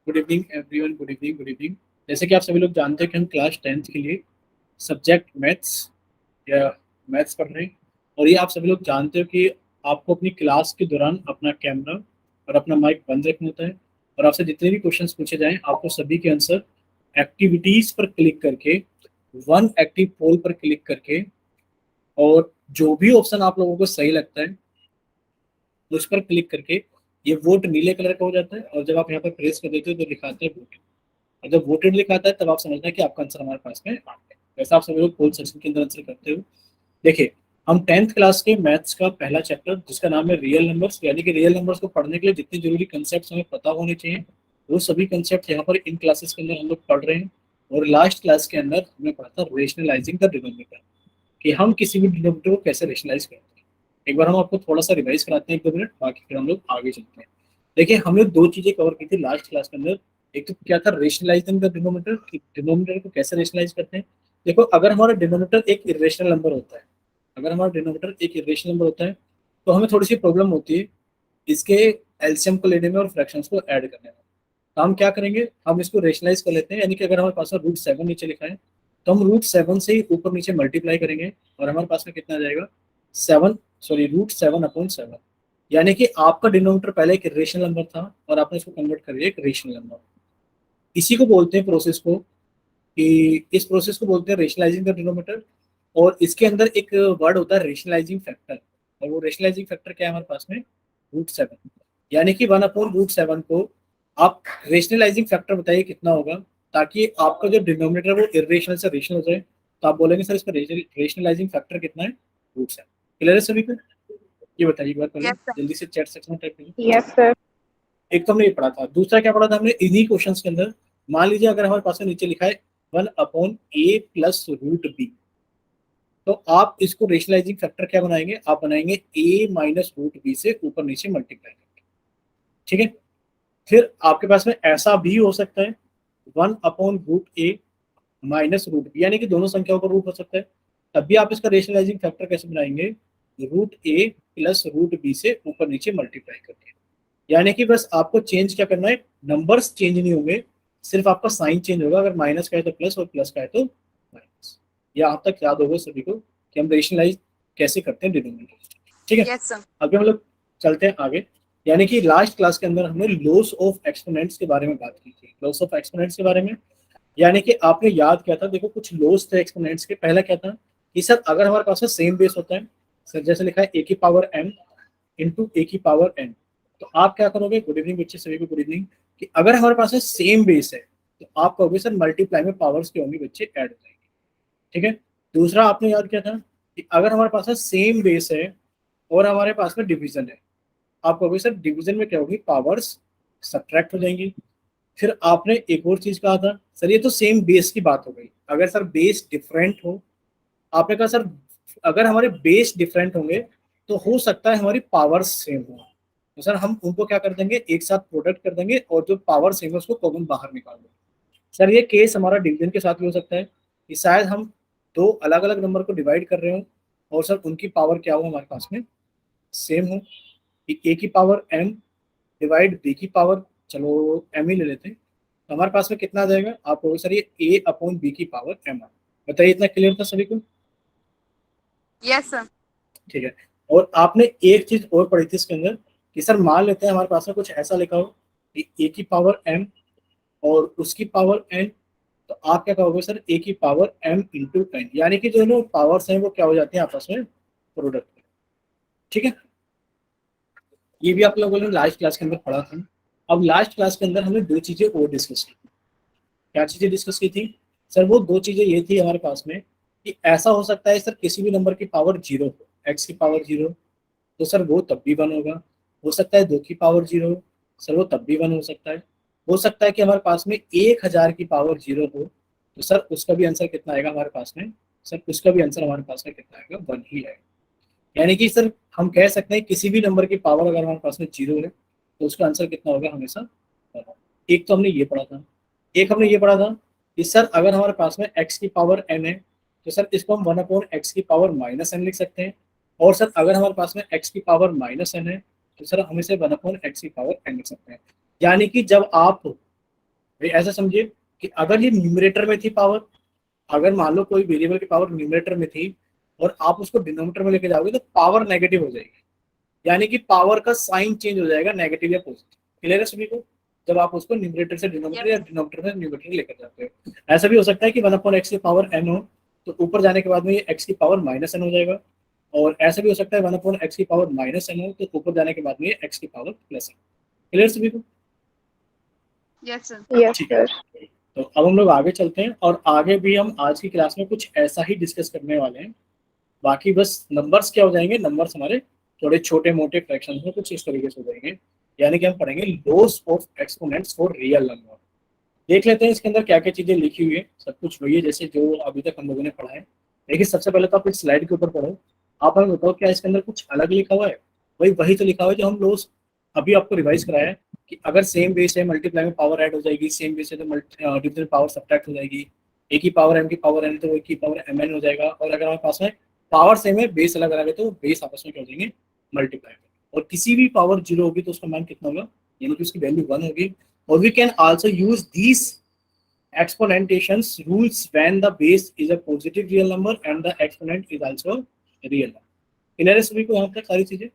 Good evening everyone, good evening, good evening. जैसे कि आप सभी लोग जानते हैं कि हम क्लास 10th के लिए सब्जेक्ट मैथ्स या मैथ्स पढ़ रहे हैं। और ये आप सभी लोग जानते हो कि आपको अपनी क्लास के दौरान अपना कैमरा और अपना माइक बंद रखना होता है। और आपसे जितने भी क्वेश्चंस पूछे जाएं आपको सभी के आंसर एक्टिविटीज पर क्लिक करके, वन एक्टिव पोल पर क्लिक करके, और जो भी ऑप्शन आप लोगों को सही लगता है उस पर क्लिक करके, ये वोट नीले कलर का हो जाता है और जब आप यहाँ पर प्रेस कर देते हो तो दिखाते हैं वोट। और जब वोटेड लिखाता है तब आप समझना है कि आपका आंसर हमारे पास में आ गया। वैसे आप सभी लोग पोल सेक्शन के अंदर आंसर करते हो। देखिए, हम 10th क्लास के मैथ्स का पहला चैप्टर जिसका नाम है रियल नंबर्स, यानी कि रियल नंबर्स को पढ़ने के लिए जितने जरूरी कंसेप्ट हमें पता होने चाहिए वो सभी कंसेप्ट यहाँ पर इन क्लासेस के अंदर हम लोग पढ़ रहे हैं। और लास्ट क्लास के अंदर हमने पढ़ा था रेशनलाइजिंग द डिनोमिनेटर, कि हम किसी भी डिनोमिनेटर को कैसे रेशनलाइज करते हैं। एक बार हम आपको थोड़ा सा रिवाइज कराते हैं, 1-2 मिनट, बाकी फिर हम लोग आगे चलते हैं। देखिए, हमने दो चीजें कवर की थी लास्ट क्लास के अंदर। एक तो क्या था, रेशनलाइजिंग द डिनोमिनेटर, कि डिनोमिनेटर को कैसे रेशनलाइज करते हैं। देखो, अगर हमारा डिनोमिनेटर एक इरेशनल नंबर होता है, अगर हमारा डिनोमिनेटर एक इरेशनल नंबर होता है तो हमें थोड़ी सी प्रॉब्लम होती है इसके एलसीएम को लेने में और फ्रैक्शंस को ऐड करने में। तो हम क्या करेंगे, हम इसको रेशनलाइज कर लेते हैं, यानी कि अगर हमारे पास √7 नीचे लिखा है तो हम √7 से ही ऊपर नीचे मल्टीप्लाई करेंगे और हमारे पास में कितना आ जाएगा, 7 √7/7। यानी कि आपका डिनोमिनेटर पहले एक रेशनल नंबर था और आपने इसको कन्वर्ट कर दिया एक रेशनल नंबर। इसी को बोलते हैं प्रोसेस को, कि इस प्रोसेस को बोलते हैं रेशनलाइजिंग द डिनोमिनेटर। और इसके अंदर एक वर्ड होता है रेशनलाइजिंग फैक्टर, और वो रेशनलाइजिंग फैक्टर क्या है हमारे पास में, √7। यानी कि 1/√7 को आप रेशनलाइजिंग फैक्टर बताइए कितना होगा, ताकि आपका जो डिनोमिनेटर वो इरेशनल से रेशनल हो जाए। तो आप बोलेंगे सर इसका रेशनलाइजिंग फैक्टर कितना है, √7। क्लियर है सभी को? ये बताइए एक बार पहले Yes, sir. जल्दी से चैट सेक्शन में टाइप करिए। Yes, sir. एक तो हमने ये पढ़ा था, दूसरा क्या पढ़ा था हमने इन्हीं क्वेश्चंस के अंदर। मान लीजिए अगर हमारे पास में नीचे लिखा है 1/a+√b, तो आप इसको रेशनलाइजिंग फैक्टर क्या बनाएंगे, आप बनाएंगे a-√b से ऊपर नीचे मल्टीप्लाई करके। ठीक है, फिर आपके पास में ऐसा भी हो सकता है 1/√a-√b, यानी कि दोनों संख्याओं का रूट हो सकता है। तब भी आप इसका रेशनलाइजिंग फैक्टर कैसे बनाएंगे, √a+√b से ऊपर नीचे मल्टीप्लाई करके। यानी कि बस आपको चेंज क्या करना है, नंबर्स चेंज नहीं होंगे, सिर्फ आपका साइन चेंज होगा। अगर माइनस का है तो प्लस और प्लस का है तो माइनस। यहाँ तक याद होगा सभी को कि हम रेशनलाइज कैसे करते हैं डिनोमिनेटर। ठीक है, Yes, sir. अभी हम लोग चलते हैं आगे। यानी कि लास्ट क्लास के अंदर हमने लॉस ऑफ एक्सपोनेंट्स के बारे में बात की थी, लॉस ऑफ एक्सपोनेंट्स के बारे में। यानी कि आपने याद किया था, देखो कुछ लॉस थे एक्सपोनेंट्स के। पहला क्या था कि सर अगर हमारे पास सेम बेस होता है, सर जैसे लिखा है a⁴m इंटू a⁴n, तो आप क्या करोगे, गुड इवनिंग बच्चे सभी को, गुड इवनिंग, कि अगर हमारे पास सेम बेस है तो आप कहोगे सर मल्टीप्लाई में पावर्स के होंगे बच्चे ऐड हो जाएंगे। ठीक है, दूसरा आपने याद किया था कि अगर हमारे पास सेम बेस है और हमारे पास में डिवीजन है, आप कहोगे सर डिवीजन में क्या होगी, पावर्स सब्ट्रैक्ट हो जाएंगी। फिर आपने एक और चीज कहा था, सर ये तो सेम बेस की बात हो गई, अगर सर बेस डिफरेंट हो, आपने कहा सर अगर हमारे बेस डिफरेंट होंगे तो हो सकता है हमारी पावर सेम हो। तो सर हम उनको क्या कर देंगे, एक साथ प्रोडक्ट कर देंगे और जो पावर सेम है उसको कॉमन बाहर निकाल देंगे। सर ये केस हमारा डिवीजन के साथ भी हो सकता है, कि शायद हम दो अलग अलग नंबर को डिवाइड कर रहे हो और सर उनकी पावर क्या हो हमारे पास में, सेम हो। a⁴m डिवाइड b⁴, चलो m ही ले लेते हैं, तो हमारे पास में कितना आ जाएगा, आप कहोगे सर ये a/b⁴m। बताइए, इतना क्लियर था सभी को? Yes, sir. ठीक है, और आपने एक चीज और पढ़ी थी इसके अंदर, कि सर मान लेते हैं हमारे पास में कुछ ऐसा लिखा हो कि a⁴m और उसकी पावर n, तो आप क्या कहोगे सर a⁴m इंटू n, यानी कि जो दोनों पावर्स हैं वो क्या हो जाती हैं आपस में, प्रोडक्ट। ठीक है, ये भी आप लोगों ने लास्ट क्लास के अंदर पढ़ा था। अब लास्ट क्लास के अंदर हमने दो चीजें और डिस्कस की। क्या चीजें डिस्कस की थी सर, वो दो चीजें ये थी हमारे पास में, कि ऐसा हो सकता है सर किसी भी नंबर की पावर 0 हो, x की पावर 0, तो सर वो तब भी 1 होगा। हो सकता है 2 की पावर 0 हो, सर वो तब भी 1 हो सकता है। हो सकता है कि हमारे पास में 1000 की पावर 0 हो, तो सर उसका भी आंसर कितना आएगा हमारे पास में, सर उसका भी आंसर हमारे पास में कितना आएगा, 1 ही आएगा। यानी कि सर हम कह सकते हैं किसी भी नंबर की पावर अगर हमारे पास में 0 है तो उसका आंसर कितना होगा, हमेशा 1 होगा। एक तो हमने ये पढ़ा था। एक हमने ये पढ़ा था कि सर अगर हमारे पास में x की पावर n है तो सर इसको हम 1/x की पावर -n लिख सकते हैं। और सर अगर हमारे पास में x की पावर -n है तो सर हम इसे 1/x की पावर n लिख सकते हैं। यानी कि जब आप ऐसा समझिए कि अगर ये न्यूमरेटर में थी पावर, अगर मान लो कोई वेरिएबल की पावर न्यूमरेटर में थी और आप उसको डिनोमिनेटर में लेके जाओगे तो पावर नेगेटिव हो जाएगी, यानी कि पावर का साइन चेंज हो जाएगा नेगेटिव या पॉजिटिव। क्लियर है सभी को? जब आप उसको न्यूमरेटर से डिनोमिनेटर या Yes. डिनोमिनेटर से न्यूमरेटर लेकर जाते हो। ऐसा भी हो सकता है कि 1/x की पावर n हो तो ऊपर जाने के बाद में ये x की पावर -n हो जाएगा, और ऐसा भी हो सकता है 1/x की पावर -n हो तो ऊपर जाने के बाद में ये x की पावर +n। क्लियर सभी को? Yes, sir. Yes, ठीक है, sir. तो अब हम लोग आगे चलते हैं और आगे भी हम आज की क्लास में कुछ ऐसा ही डिस्कस करने वाले हैं। बाकी बस नंबर्स क्या हो जाएंगे, नंबर्स हमारे थोड़े छोटे मोटे फ्रैक्शंस में कुछ इस तरीके से हो जाएंगे, यानी कि हम पढ़ेंगे loss of exponents for real number. देख लेते हैं इसके अंदर क्या क्या चीजें लिखी हुई है। सब कुछ वही है जैसे जो अभी तक हम लोगों ने पढ़ा है, लेकिन सबसे पहले तो आप इस स्लाइड के ऊपर पढ़ो। आप हमें बताओ क्या इसके अंदर कुछ अलग लिखा हुआ है? वही वही तो लिखा हुआ है जो हम लॉस अभी आपको रिवाइज कराया है कि अगर सेम बेस है मल्टीप्लाई में पावर ऐड हो जाएगी, सेम बेस है तो डिविजन पावर सब्ट्रैक्ट हो जाएगी, ए की पावर एम की पावर एन तो ए की पावर एम एन हो जाएगा, और अगर हमारे पास में पावर सेम है बेस अलग अलग है तो बेस आपस में क्या हो जाएंगे, मल्टीप्लाई। और किसी भी पावर जीरो होगी तो उसका मान कितना होगा, यानी कि उसकी वैल्यू 1 होगी। और we can also use these exponentations rules when the base is a positive real number and the exponent is also a real number। Clear है सभी को यहाँ तक सारी चीजें?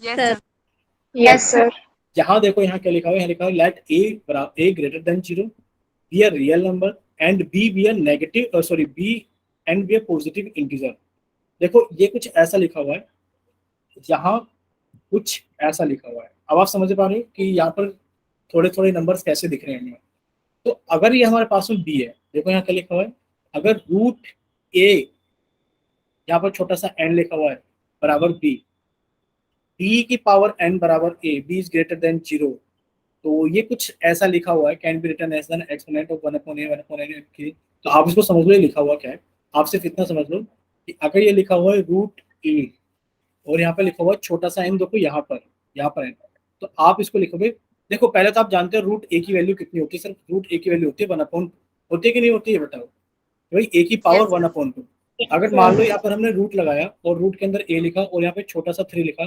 Yes, Sir. sir. Yes, sir. यहाँ देखो यहाँ क्या लिखा हुआ है, यहाँ लिखा हुआ है late a greater than 0 be a real number and b be a negative sorry b and be a positive integer। देखो ये कुछ ऐसा लिखा हुआ है, यहाँ कुछ ऐसा लिखा हुआ है। अब आप समझ पा रहे हो कि यहाँ पर थोड़े थोड़े नंबर्स कैसे दिख रहे हैं हमें। तो अगर ये हमारे पास में बी है, देखो यहाँ क्या लिखा हुआ है, अगर रूट ए, यहाँ पर छोटा सा एन लिखा हुआ है, बराबर बी, बी की पावर एन बराबर a, b is greater than 0, तो ये कुछ ऐसा लिखा हुआ है, can be written as an exponent of 1/n की। तो आप इसको समझ लो ये लिखा हुआ क्या है। आप सिर्फ इतना समझ लो कि अगर ये लिखा हुआ है रूट ए और यहाँ पे लिखा हुआ है छोटा सा एन, देखो यहाँ पर एन, तो आप इसको लिखोगे। देखो पहले तो आप जानते हो रूट ए की वैल्यू कितनी होती है, सर रूट ए की वैल्यू होती है 1/, होती है कि नहीं होती है बताओ भाई, ए की पावर Yes, sir. 1/2। अगर मान लो यहाँ पर हमने रूट लगाया और रूट के अंदर ए लिखा और यहाँ पे छोटा सा 3 लिखा,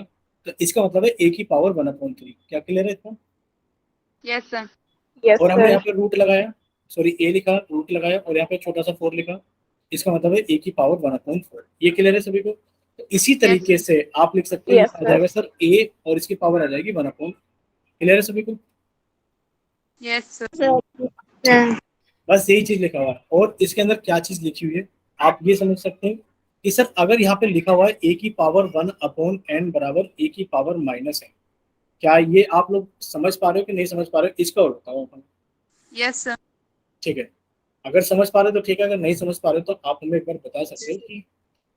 तो इसका मतलब है ए की पावर 1/3। क्या क्लियर है इतना? Yes, sir. Yes, और हमने sir. यहाँ पे रूट लगाया, सॉरी ए लिखा, रूट लगाया और यहाँ पे छोटा सा 4 लिखा, इसका मतलब है ए की पावर 1/4। ये क्लियर है सभी को? तो इसी तरीके से आप लिख सकते हो, Yes, आ जाएगा सर ए और इसकी पावर आ जाएगी 1/4। क्लियर है सभी को? Yes, sir. Yeah. बस यही चीज लिखा हुआ है। और इसके अंदर क्या चीज लिखी हुई है आप ये समझ सकते हैं कि सर अगर यहाँ पे लिखा हुआ है ए की पावर 1/n बराबर ए की पावर -n, क्या ये आप लोग समझ पा रहे हो कि नहीं समझ पा रहे हो, इसका और बताओ अपन। Yes, sir. ठीक है, अगर समझ पा रहे हो तो ठीक है, अगर नहीं समझ पा रहे हो तो आप हमें एक बार बता सकते हो कि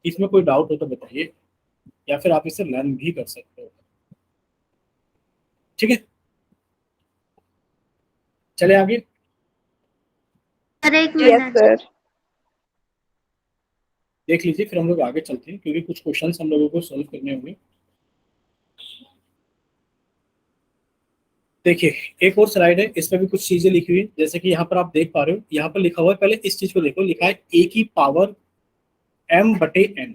इसमें कोई डाउट हो तो बताइए, या फिर आप इसे लर्न भी कर सकते हो। ठीक है, चले आगे। Sir, एक Yes, मिनट। sir. देख लीजिए फिर हम लोग आगे चलते हैं क्योंकि कुछ क्वेश्चंस हम लोगों को सॉल्व करने होंगे। देखिए एक और स्लाइड है, इस पर भी कुछ चीजें लिखी हुई है, जैसे कि यहाँ पर आप देख पा रहे हो, यहाँ पर लिखा हुआ है, पहले इस चीज को देखो, लिखा है ए की पावर m/n।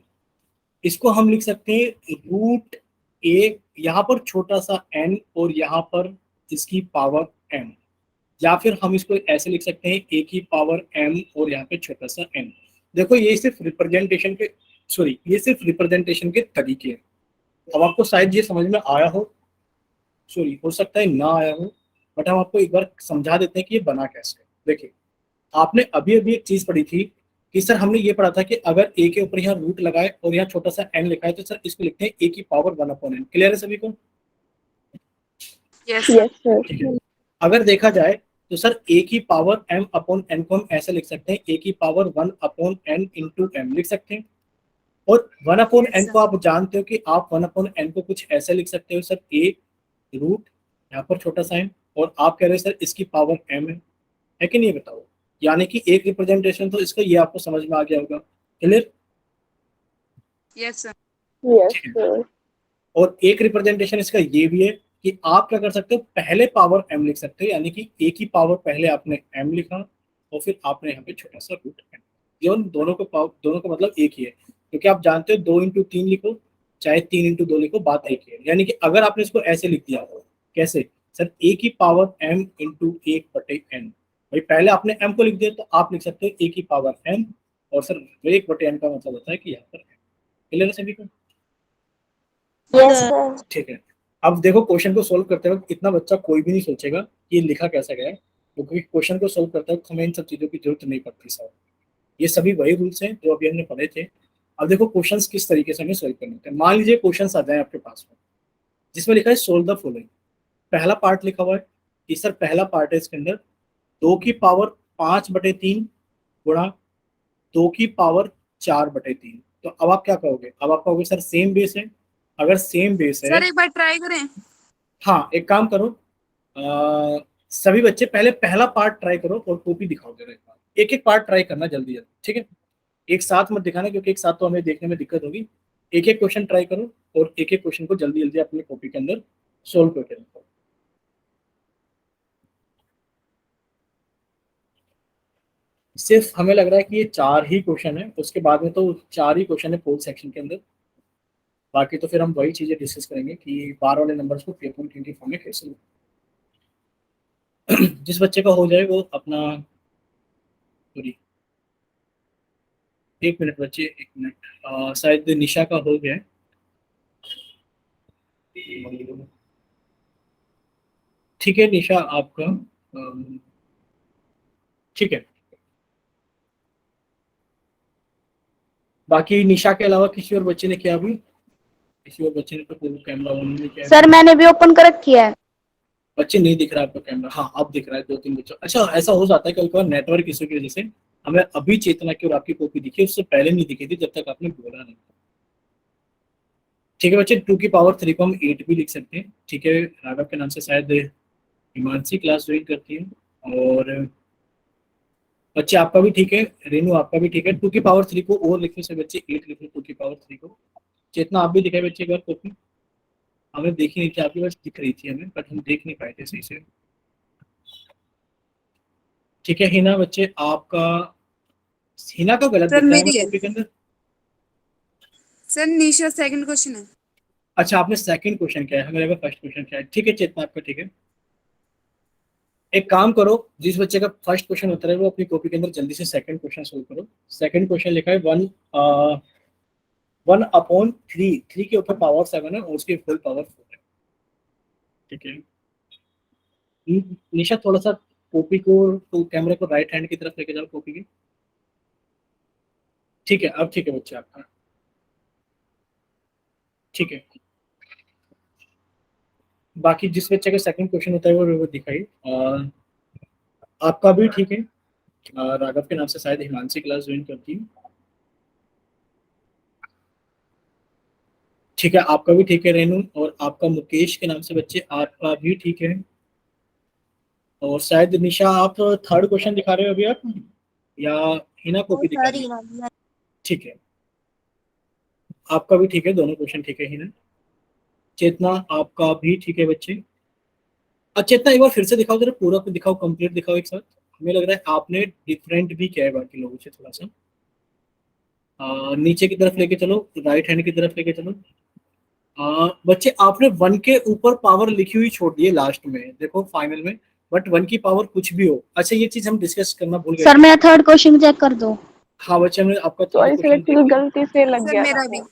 इसको हम लिख सकते हैं रूट ए, यहाँ पर छोटा सा n और यहाँ पर इसकी पावर m, या फिर हम इसको ऐसे लिख सकते हैं ए की पावर m और यहाँ पे छोटा सा n। देखो ये सिर्फ रिप्रेजेंटेशन के, सॉरी ये सिर्फ रिप्रेजेंटेशन के तरीके हैं। अब आपको शायद ये समझ में आया हो, सॉरी हो सकता है ना आया हो, बट हम आपको एक बार समझा देते हैं कि ये बना कैसे। देखिए आपने अभी अभी एक चीज पढ़ी थी कि सर हमने ये पढ़ा था कि अगर ए के ऊपर यहाँ रूट लगाए और यहाँ छोटा सा एन लिखा है तो सर इसको लिखते हैं ए की पावर 1/n। क्लियर है सभी को? Yes, sir. Yes, sir. ठीक है, अगर देखा जाए तो सर ए की पावर m/n को हम ऐसे लिख सकते हैं, ए की पावर 1/n इंटू m लिख सकते हैं। और 1/n Yes, को sir. आप जानते हो कि आप 1/n को कुछ ऐसे लिख सकते हो सर, ए रूट यहाँ पर छोटा सा m, और आप कह रहे हो सर इसकी पावर m है कि नहीं बताओ? यानी कि एक रिप्रेजेंटेशन तो इसका ये आपको समझ में आ गया होगा। Clear? Yes, sir. Yes, sir. और एक रिप्रेजेंटेशन इसका ये भी है कि आप क्या कर सकते हो, पहले पावर m लिख सकते हो, यानी कि a की पावर पहले आपने m लिखा और फिर आपने यहाँ पे छोटा सा रूट m। ये दोनों को मतलब एक ही है, क्योंकि आप जानते हो 2 × 3 लिखो चाहे 3 इंटू 2 लिखो, बात एक ही है। यानी कि अगर आपने इसको ऐसे लिख दिया, कैसे सर, a की पावर m इंटू 1/n, भाई पहले आपने m को लिख दिया तो आप लिख सकते हो a की पावर m, और सर 1/n का मतलब होता है कि यहाँ पर क्लियर है सभी को? Yes, sir. ठीक है। अब देखो क्वेश्चन को सोल्व करते वक्त इतना बच्चा कोई भी नहीं सोचेगा कि ये लिखा कैसा गया है, क्योंकि क्वेश्चन को सोल्व करते वक्त हमें इन सब चीजों की जरूरत नहीं पड़ती सर। ये सभी वही रूल्स हैं जो अभी हमने पढ़े थे। अब देखो क्वेश्चंस किस तरीके से हमें सोल्व करने होते हैं। मान लीजिए क्वेश्चंस आ जाए आपके पास में जिसमें लिखा है सोल्व द फॉलोइंग। पहला पार्ट लिखा हुआ है कि सर पहला पार्ट है इसके अंदर 2 की पावर 5/3 गुणा 2 की पावर 4/3। तो अब आप क्या कहोगे? अब आप कहोगे सर सेम बेस है। अगर सेम बेस है, सर एक बार ट्राई करें। हाँ एक काम करो, सभी बच्चे पहले पहला पार्ट ट्राई करो और कॉपी दिखाओ जरा। एक एक पार्ट ट्राई करना जल्दी जल्दी, ठीक है? एक साथ मत दिखाना क्योंकि एक साथ तो हमें देखने में दिक्कत होगी। एक एक क्वेश्चन ट्राई करो और एक एक क्वेश्चन को जल्दी जल्दी अपनी कॉपी के अंदर सोल्व करके रखो। सिर्फ हमें लग रहा है कि ये 4 ही क्वेश्चन है, उसके बाद में तो 4 ही क्वेश्चन है फोर्थ सेक्शन के अंदर। बाकी तो फिर हम वही चीजें डिस्कस करेंगे कि बार वाले नंबर्स को पेपर 24 में कैसे लो। जिस बच्चे का हो जाए वो अपना, सॉरी 1 मिनट बच्चे, 1 मिनट, शायद निशा का हो गया है। ठीक है निशा आपका, ठीक है। बाकी निशा के अलावा किसी और बच्चे ने किया? अभी किसी और बच्चे ने तो पूरा कैमरा ऑन नहीं किया? सर मैंने भी ओपन कर रखी है। बच्चे नहीं दिख रहा आपका कैमरा? हाँ अब दिख रहा है 2-3 बच्चों। अच्छा ऐसा हो जाता है कभी कभार नेटवर्क इशू की वजह से हमें अभी चेतना की और आपकी कॉपी दिखी, उससे पहले नहीं दिखी थी जब तक आपने बोला नहीं। ठीक है बच्चे, 2 की पावर 3 को हम 8 भी लिख सकते हैं। ठीक है, राघव के नाम से शायद हिमांशी क्लास ज्वाइन करती है। और बच्चे आपका भी ठीक है, रेनू आपका भी ठीक है। 2 की पावर 3 को और लिखने से बच्चे 8 लिख लो 2 की पावर 3 को। चेतना आप भी दिखाए बच्चे एक बार कॉपी। हमें देखी नहीं थी, आपकी बस दिख रही थी हमें, बट हम देख नहीं पाए थे सही से। ठीक है हिना बच्चे आपका, हिना का गलत सर दिख रहा है मेरी है। कॉपी के अंदर। सर निशा सेकंड क्वेश्चन है। अच्छा आपने सेकंड क्वेश्चन किया है, हमें लगा फर्स्ट क्वेश्चन किया है। ठीक है चेतना आपका ठीक है। एक काम करो, जिस बच्चे का फर्स्ट क्वेश्चन होता है वो अपनी कॉपी के अंदर जल्दी से सेकंड क्वेश्चन सोल्व करो। सेकंड क्वेश्चन लिखा है 1/3, 3 के ऊपर पावर 7 है और उसकी फुल पावर 4 है। ठीक है निशा थोड़ा सा कॉपी को, तो कैमरे को राइट हैंड की तरफ लेके जाओ कॉपी की। ठीक है अब ठीक है बच्चे आपका, ठीक है। बाकी जिस बच्चे का सेकंड क्वेश्चन होता है वो दिखाइए। आपका भी ठीक है, राघव के नाम से शायद हिमांशी क्लास ज्वाइन करती है। ठीक है आपका भी ठीक है रेनू, और आपका मुकेश के नाम से बच्चे आपका भी ठीक है। और शायद निशा आप थर्ड क्वेश्चन दिखा रहे हो अभी आप, या हिना कॉपी दिखा रही है? ठीक है आपका भी ठीक है, दोनों क्वेश्चन ठीक है हिना। चेतना आपका भी ठीक है बच्चे। अच्छा चेतना एक बार फिर से दिखाओ जरा, पूरा दिखाओ, कंप्लीट दिखाओ एक साथ। हमें लग रहा है आपने डिफरेंट भी किया है बाकी लोगों से थोड़ा सा। नीचे की तरफ लेके चलो, राइट हैंड की तरफ लेके चलो। बच्चे आपने 1 के ऊपर पावर लिखी हुई छोड़ दी है लास्ट में, देखो फाइनल में, बट 1 की पावर कुछ भी हो। अच्छा ये चीज हम डिस्कस करना भूल गए। सर मेरा थर्ड क्वेश्चन चेक कर दो। हाँ बच्चे हमने आपका सॉरी सर, एक्चुअली क्वेश्चन, गलती से लग सर गया था मेरा भी। वो,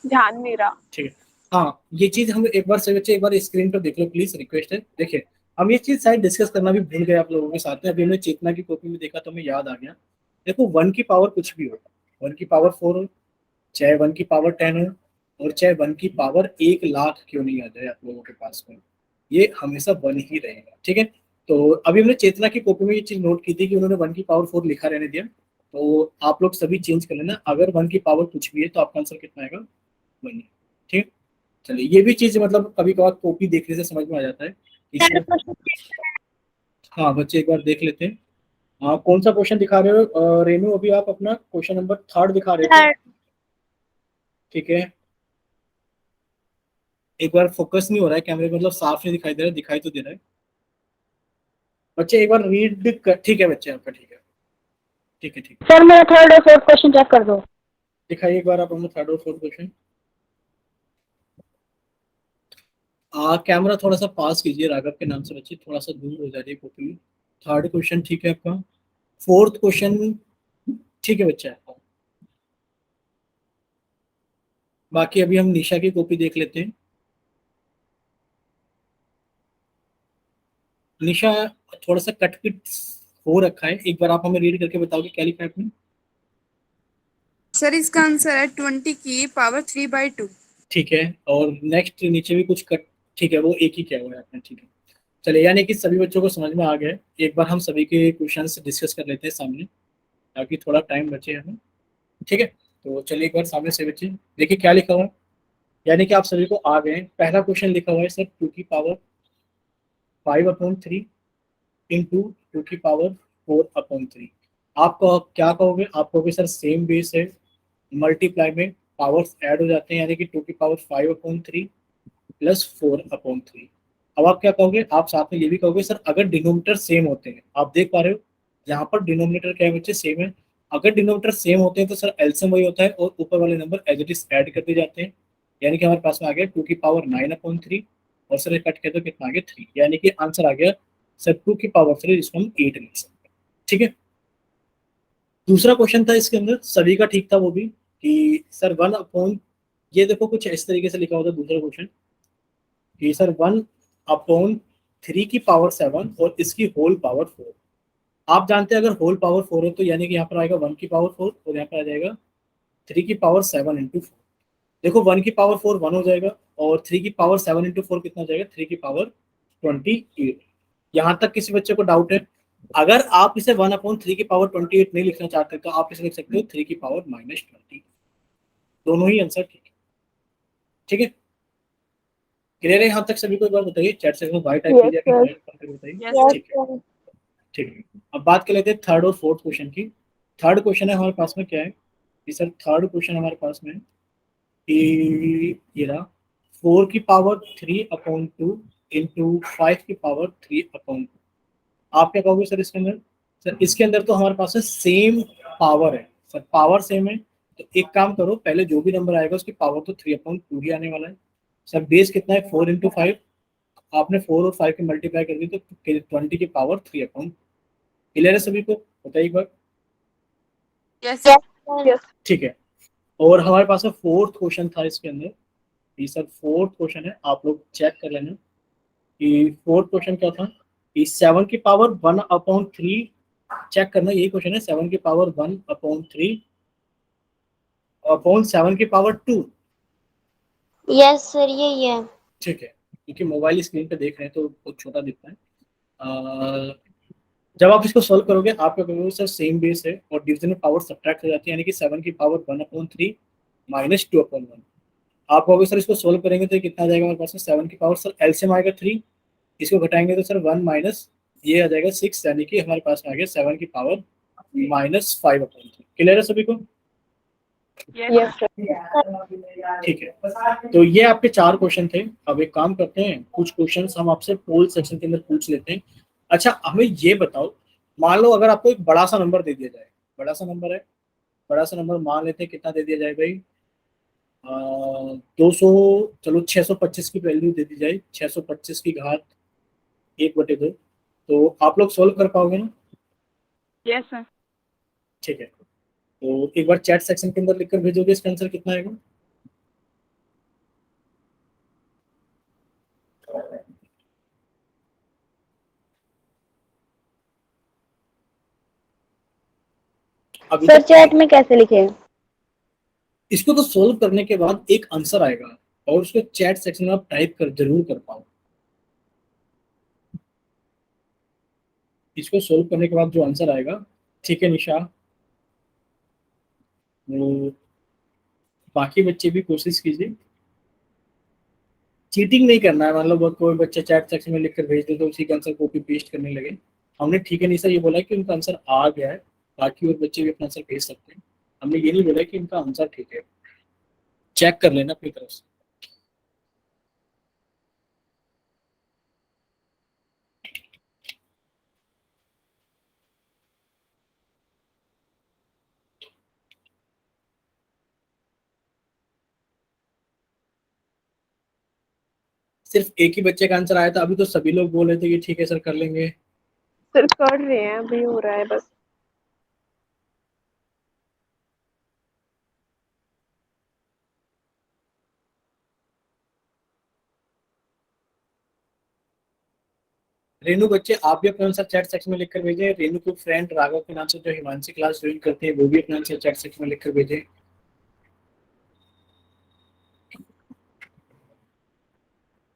ध्यान नहीं रहा। ठीक है। हाँ ये चीज हम एक बार से बच्चे एक बार स्क्रीन पर देख लो प्लीज, रिक्वेस्ट है। देखिए हम ये चीज शायद डिस्कस करना भी भूल गए आप लोगों के साथ में। अभी हमने चेतना की कॉपी में देखा तो हमें याद आ गया। देखो 1 की पावर कुछ भी हो, 1 की पावर 4 हो, चाहे 1 की पावर 10 हो, और चाहे 1 की पावर 1 लाख क्यों नहीं आ जाए आप लोगों के पास में, ये हमेशा 1 ही रहेगा। ठीक है, तो अभी हमने चेतना की कॉपी में ये चीज नोट की थी कि उन्होंने 1 की पावर 4 लिखा रहने दिया। तो आप लोग सभी चेंज कर लेना, अगर 1 की पावर कुछ भी है तो आपका आंसर कितना आएगा? 1। ठीक है, चलिए ये भी चीज मतलब कभी कभार कॉपी देखने से समझ में आ जाता है इसलिए। हाँ बच्चे एक बार देख लेते हैं। हाँ कौन सा क्वेश्चन दिखा रहे हो रेनू? अभी आप अपना क्वेश्चन नंबर 3 दिखा रहे थे। ठीक है, एक बार फोकस नहीं हो रहा है कैमरे, मतलब साफ नहीं दिखाई दे रहा है, दिखाई तो दे रहा है बच्चे, एक बार रीड कर। ठीक है बच्चे आपका ठीक है, ठीक है ठीक है। सर मेरा थर्ड और फोर्थ क्वेश्चन चेक कर दो। दिखाइए एक बार आप अपना 3rd और 4th क्वेश्चन। कैमरा थोड़ा सा पास कीजिए राघव के नाम से बच्चे, थोड़ा सा दूर हो जा रही है कॉपी। थर्ड क्वेश्चन ठीक है आपका। फोर्थ क्वेश्चन ठीक है बच्चा आपका। बाकी अभी हम निशा की कॉपी देख लेते हैं। निशा, थोड़ा सा कट पिट हो रखा है, एक बार आप हमें रीड करके बताओगे क्या लिखा है आपने। सर इसका आंसर है 20 की पावर 3/2। ठीक है, और नेक्स्ट नीचे भी कुछ कट, ठीक है वो एक ही किया हुआ है आपने, ठीक है। चलिए, यानी कि सभी बच्चों को समझ में आ गया है। एक बार हम सभी के क्वेश्चंस डिस्कस कर लेते हैं सामने, ताकि थोड़ा टाइम बचे हमें। ठीक है, तो चलिए एक बार सामने से बच्चे देखिए क्या लिखा हुआ है। यानी कि आप सभी को आ गए हैं। पहला क्वेश्चन लिखा हुआ है सर 2 की पावर 5/3 इंटू 2 की पावर 4/3। आप क्या कहोगे, आप कहोगे सर सेम बेस है, मल्टीप्लाई में पावर्स ऐड हो जाते हैं, यानी कि 2 की पावर 5/3 प्लस 4/3। अब आप क्या कहोगे, आप साथ में ये भी कहोगे सर अगर डिनोमिनेटर सेम होते हैं, आप देख पा रहे हो यहाँ पर डिनोमिनेटर क्या है बच्चे, सेम है। अगर डिनोमिनेटर सेम होते हैं तो सर एलसीएम वही होता है और ऊपर वाले number as it is add कर दिए जाते हैं। यानी कि हमारे पास में आ गया 2 की पावर 9/3, और सर कट के तो कितना आ गया 3, यानी कि आंसर आ गया सर 2 की पावर 3, जिसको हम 8 लिख सकते हैं। ठीक है, दूसरा क्वेश्चन था इसके अंदर सभी का ठीक था वो भी, कि सर 1/, ये देखो कुछ इस तरीके से लिखा होता है दूसरा क्वेश्चन, कि सर 1/3 की पावर 7 और इसकी होल पावर 4। आप जानते हैं अगर होल पावर 4 है तो यानी कि यहाँ पर आएगा 1 की पावर 4, और यहाँ पर आ जाएगा 3 की पावर 7 इंटू 4। देखो 1 की पावर 4 1 हो जाएगा, और 3 की पावर 7 इंटू 4 कितना हो जाएगा, 3 की पावर 28। यहाँ तक किसी बच्चे को डाउट है? अगर आप इसे 1/3 की पावर 28 नहीं लिखना चाहते तो आप इसे लिख सकते हो 3 की पावर -20। दोनों ही आंसर ठीक है। ठीक है, क्लियर है यहाँ तक सभी को? एक बार बताइए चैट सेक्शन में बाय टाइप यस कीजिए सर। कि बताइए। यस यस ठीक है, सर। ठीक है। अब बात कर लेते हैं थर्ड और फोर्थ क्वेश्चन की। थर्ड क्वेश्चन है हमारे पास में क्या है कि सर थर्ड क्वेश्चन हमारे पास में कि ये रहा 4 की पावर 3/2 इंटू 5 की पावर 3/2। आप क्या कहोगे सर इसके अंदर? सर इसके अंदर तो हमारे पास है सेम पावर है सर, पावर सेम है। तो एक काम करो, पहले जो भी नंबर आएगा उसकी पावर तो 3/2 ही आने वाला है। सर बेस कितना है, 4 इंटू 5। आपने 4 और 5 की मल्टीप्लाई कर दी तो 20 की पावर 3/2। क्लियर है सभी को? बताइए एक बार। Yes yes sir. सर। ठीक है, और हमारे पास में फोर्थ क्वेश्चन था इसके अंदर। ये सर फोर्थ क्वेश्चन है, आप लोग चेक कर लेना कि फोर्थ क्वेश्चन क्या था, कि 7 की पावर 1/3। चेक करना, यही क्वेश्चन है, 7 की पावर 1/3 अपॉन 7 की पावर 2। यस सर यही है। ठीक है, क्योंकि मोबाइल स्क्रीन पे देख रहे हैं तो बहुत छोटा दिखता है। अ, जब आप इसको सॉल्व करोगे आपका करोगे सर सेम बेस है और डिवीजन में पावर सब्ट्रैक्ट हो जाती है, यानी कि 7 की पावर 1/3 -2/1। आप कहोगे सर इसको सोल्व करेंगे तो ये कितना आ जाएगा हमारे पास में, 7 की पावर, सर एलसीएम आएगा 3, इसको घटाएंगे तो सर 1 माइनस ये आ जाएगा 6, यानी कि हमारे पास में आ गया 7 की पावर -5/3। क्लियर है सभी को? Yes sir. ठीक है, तो ये आपके 4 क्वेश्चन थे। अब एक काम करते हैं, कुछ क्वेश्चन हम आपसे पोल सेक्शन के अंदर पूछ लेते हैं। अच्छा हमें ये बताओ, मान लो अगर आपको एक बड़ा सा नंबर दे दिया जाए, बड़ा सा नंबर है, बड़ा सा नंबर मान लेते हैं, कितना दे दिया जाए भाई, 200, चलो 625 की वैल्यू दे दी जाए, 625 की घात 1/2। तो आप लोग सोल्व कर पाओगे ना? Yes sir. ठीक है, तो एक बार चैट सेक्शन के अंदर लिखकर भेजोगे इसका आंसर कितना आएगा। अभी सर तक चैट में कैसे लिखे? इसको तो सोल्व करने के बाद एक आंसर आएगा, और उसको चैट सेक्शन में आप टाइप कर जरूर कर पाओ। इसको सोल्व करने के बाद जो आंसर आएगा, ठीक है निशा, वो बाकी बच्चे भी कोशिश कीजिए, चीटिंग नहीं करना है। मतलब कोई बच्चा चैट सेक्शन में लिख कर भेज दे तो उसी का आंसर कॉपी पेस्ट करने लगे। हमने ठीक है निशा ये बोला है कि उनका आंसर आ गया है, बाकी और बच्चे भी अपना आंसर भेज सकते हैं। हमने ये नहीं बोला कि इनका आंसर ठीक है, चेक कर लेना अपनी तरफ से। सिर्फ एक ही बच्चे का आंसर आया था, अभी तो सभी लोग बोल रहे थे कि ठीक है सर कर लेंगे। सर कर रहे हैं, अभी हो रहा है बस। रेनू बच्चे आप भी अपना आंसर चैट सेक्शन में लिखकर भेजें। रेनू के फ्रेंड राघव के नाम से जो हिमांशी क्लास ज्वाइन करते हैं वो भी अपना आंसर चैट सेक्शन में लिखकर भेजें।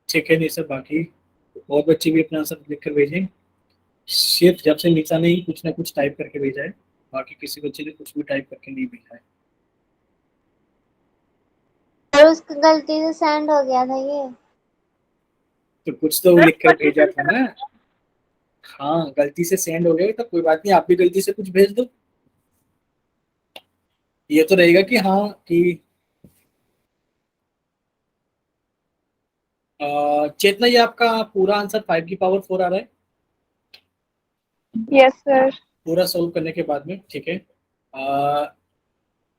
ठीक है, नहीं सर बाकी और बच्चे भी अपना आंसर लिखकर भेजें। सिर्फ जब से नीचा नहीं कुछ ना कुछ टाइप करके भेजा है, बाकी किसी बच्चे ने कुछ भी टाइप करके नहीं भेजा है। और उसका गलती से सेंड हो गया था ये। तो कुछ तो लिखकर भेजा था ना। हाँ गलती से सेंड हो गया तो कोई बात नहीं, आप भी गलती से कुछ भेज दो। ये तो रहेगा कि हाँ कि चेतना, ये आपका पूरा आंसर 5 की पावर 4 आ रहा है यस सर। पूरा सोल्व करने के बाद में? ठीक है।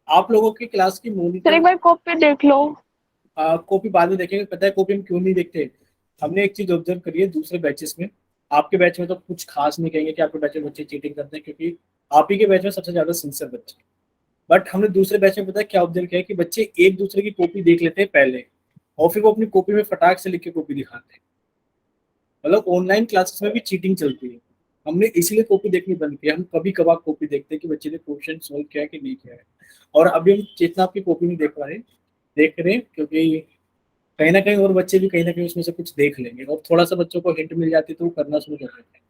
आप लोगों की क्लास की सर एक मॉनिटर बार कॉपी देख लो। कॉपी बाद में देखेंगे। पता है कॉपी हम क्यों नहीं देखते? हमने एक चीज ऑब्जर्व करी है दूसरे बैचेस में। आपके बैच में तो कुछ खास नहीं कहेंगे कि आपके बैच में बच्चे चीटिंग करते हैं, क्योंकि आप ही के बैच में सबसे ज्यादा सिंसियर बच्चे। बट हमने दूसरे बैच में पता है क्या ऑब्जर्व किया है कि बच्चे एक दूसरे की कॉपी देख लेते हैं पहले, और फिर वो अपनी कॉपी में फटाक से लिख के कॉपी दिखाते हैं। मतलब ऑनलाइन क्लासेस में भी चीटिंग चलती है। हमने इसलिए कॉपी देखनी बंद की। हम कभी कभार कॉपी देखते हैं कि बच्चे ने क्वेश्चन सोल्व किया है कि नहीं किया है। और अभी हम चेतना आपकी कॉपी नहीं देख पा रहे, देख रहे हैं, क्योंकि कहीं ना कहीं और बच्चे भी कहीं ना कहीं उसमें से कुछ देख लेंगे और थोड़ा सा बच्चों को हिंट मिल जाती है तो वो करना शुरू कर देते हैं।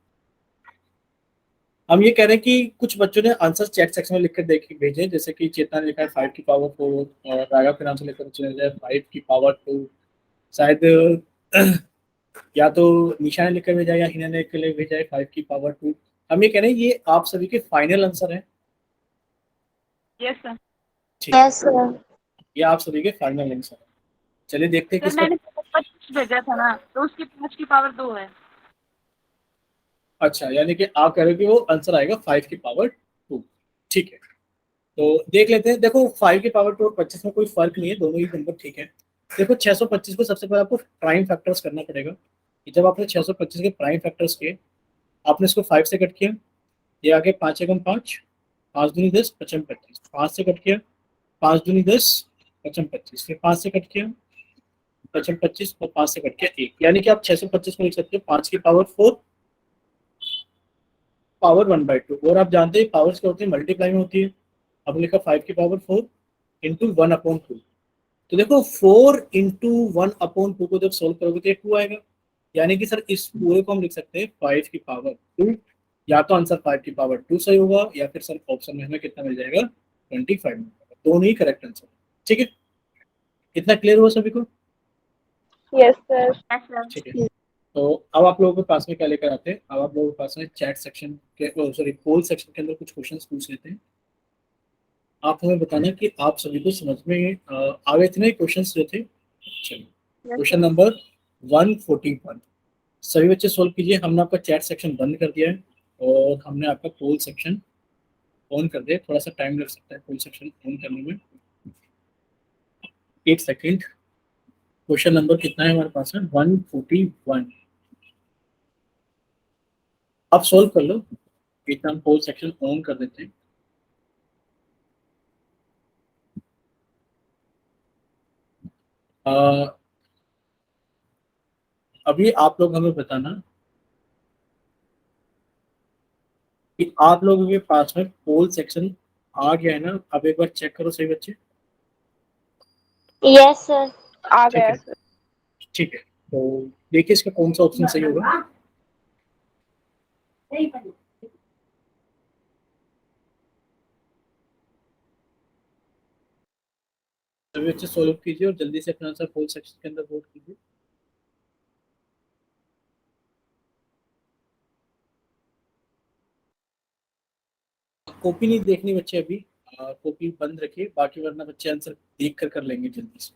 हम ये कह रहे हैं कि कुछ बच्चों ने आंसर चैट सेक्शन में लिखकर देख भेजे, जैसे कि चेतना ने लिखा है 5 की पावर 4, और राघव के नाम से लिखकर बच्चे ने लिखा है 5 की पावर 2। शायद या तो निशा ने लिखकर भेजा या हिना ने लिखकर भेजा है 5 की पावर 2। हम ये कह रहे हैं ये आप सभी के फाइनल आंसर है। Yes sir. ठीक है, यस सर। ये आप सभी के फाइनल आंसर है। चलिए देखते हैं सर किसका। मैंने 25 भेजा था ना, तो उसकी 5 की पावर 2 है। अच्छा, यानी कि आप कह रहे हो कि वो आंसर आएगा 5 की पावर 2। ठीक है, तो देख लेते हैं। देखो 5 की पावर 2 और 25 में कोई फर्क नहीं है, दोनों ही नंबर ठीक है। देखो 625 को सबसे पहले आपको प्राइम फैक्टर्स करना पड़ेगा कि जब आपने 625 के प्राइम फैक्टर्स किए, आपने इसको 5 से कट किया, ये आगे 5 एकम 5, 5 दूनी 10, पचम 25, 5 से कट किया, 5 दूनी 10, पचम 25, फिर 5 से कट किया, पचम 25, और 5 से कट किया 1। यानी कि आप 625 को लिख सकते हो 5 की पावर 4 पावर 1/2। और आप जानते हैं पावर्स क्या होती है, मल्टीप्लाई में होती है। अब लिखा 5 की पावर 4 इंटू 1/2। तो देखो 4 इंटू 1/2 को जब सोल्व करोगे तो ये 2 आएगा। यानी कि सर इस पूरे को हम लिख सकते हैं 5 की पावर 2। या तो आंसर 5 की पावर 2 सही होगा, या फिर सर ऑप्शन में हमें कितना मिल जाएगा, 25 मिल जाएगा। दोनों ही करेक्ट आंसर। ठीक है, इतना क्लियर हुआ सभी को? Yes sir. Yes sir. ठीक है, तो अब आप लोगों के पास में क्या लेकर आते हैं, अब आप लोगों के पास में चैट सेक्शन के, सॉरी पोल सेक्शन के अंदर कुछ क्वेश्चंस पूछ लेते हैं। आप हमें बताना कि आप सभी को समझ में आ गए थे ना क्वेश्चंस जो थे। चलिए, यस क्वेश्चन सर। नंबर 141 सभी बच्चे सोल्व कीजिए। हमने आपका चैट सेक्शन बंद कर दिया है और हमने आपका पोल सेक्शन ऑन कर दिया। थोड़ा सा टाइम लग सकता है पोल सेक्शन ऑन करने में, 8 सेकेंड। क्वेश्चन नंबर कितना है हमारे पास में, 141। आप सोल्व कर लो, इतना हम पोल सेक्शन ऑन कर देते हैं। अभी आप लोग हमें बताना कि आप लोगों के पास में पोल सेक्शन आ गया है ना? अब एक बार चेक करो सही बच्चे। Yes sir. आ ठीक गया है, सर। ठीक है, तो देखिए इसका कौन सा ऑप्शन सही होगा। सभी बच्चे सोल्व कीजिए और जल्दी से अपना आंसर पोल सेक्शन के अंदर वोट कीजिए। कॉपी नहीं देखनी बच्चे अभी, कॉपी बंद रखिए, बाकी वरना बच्चे आंसर देख कर लेंगे जल्दी से।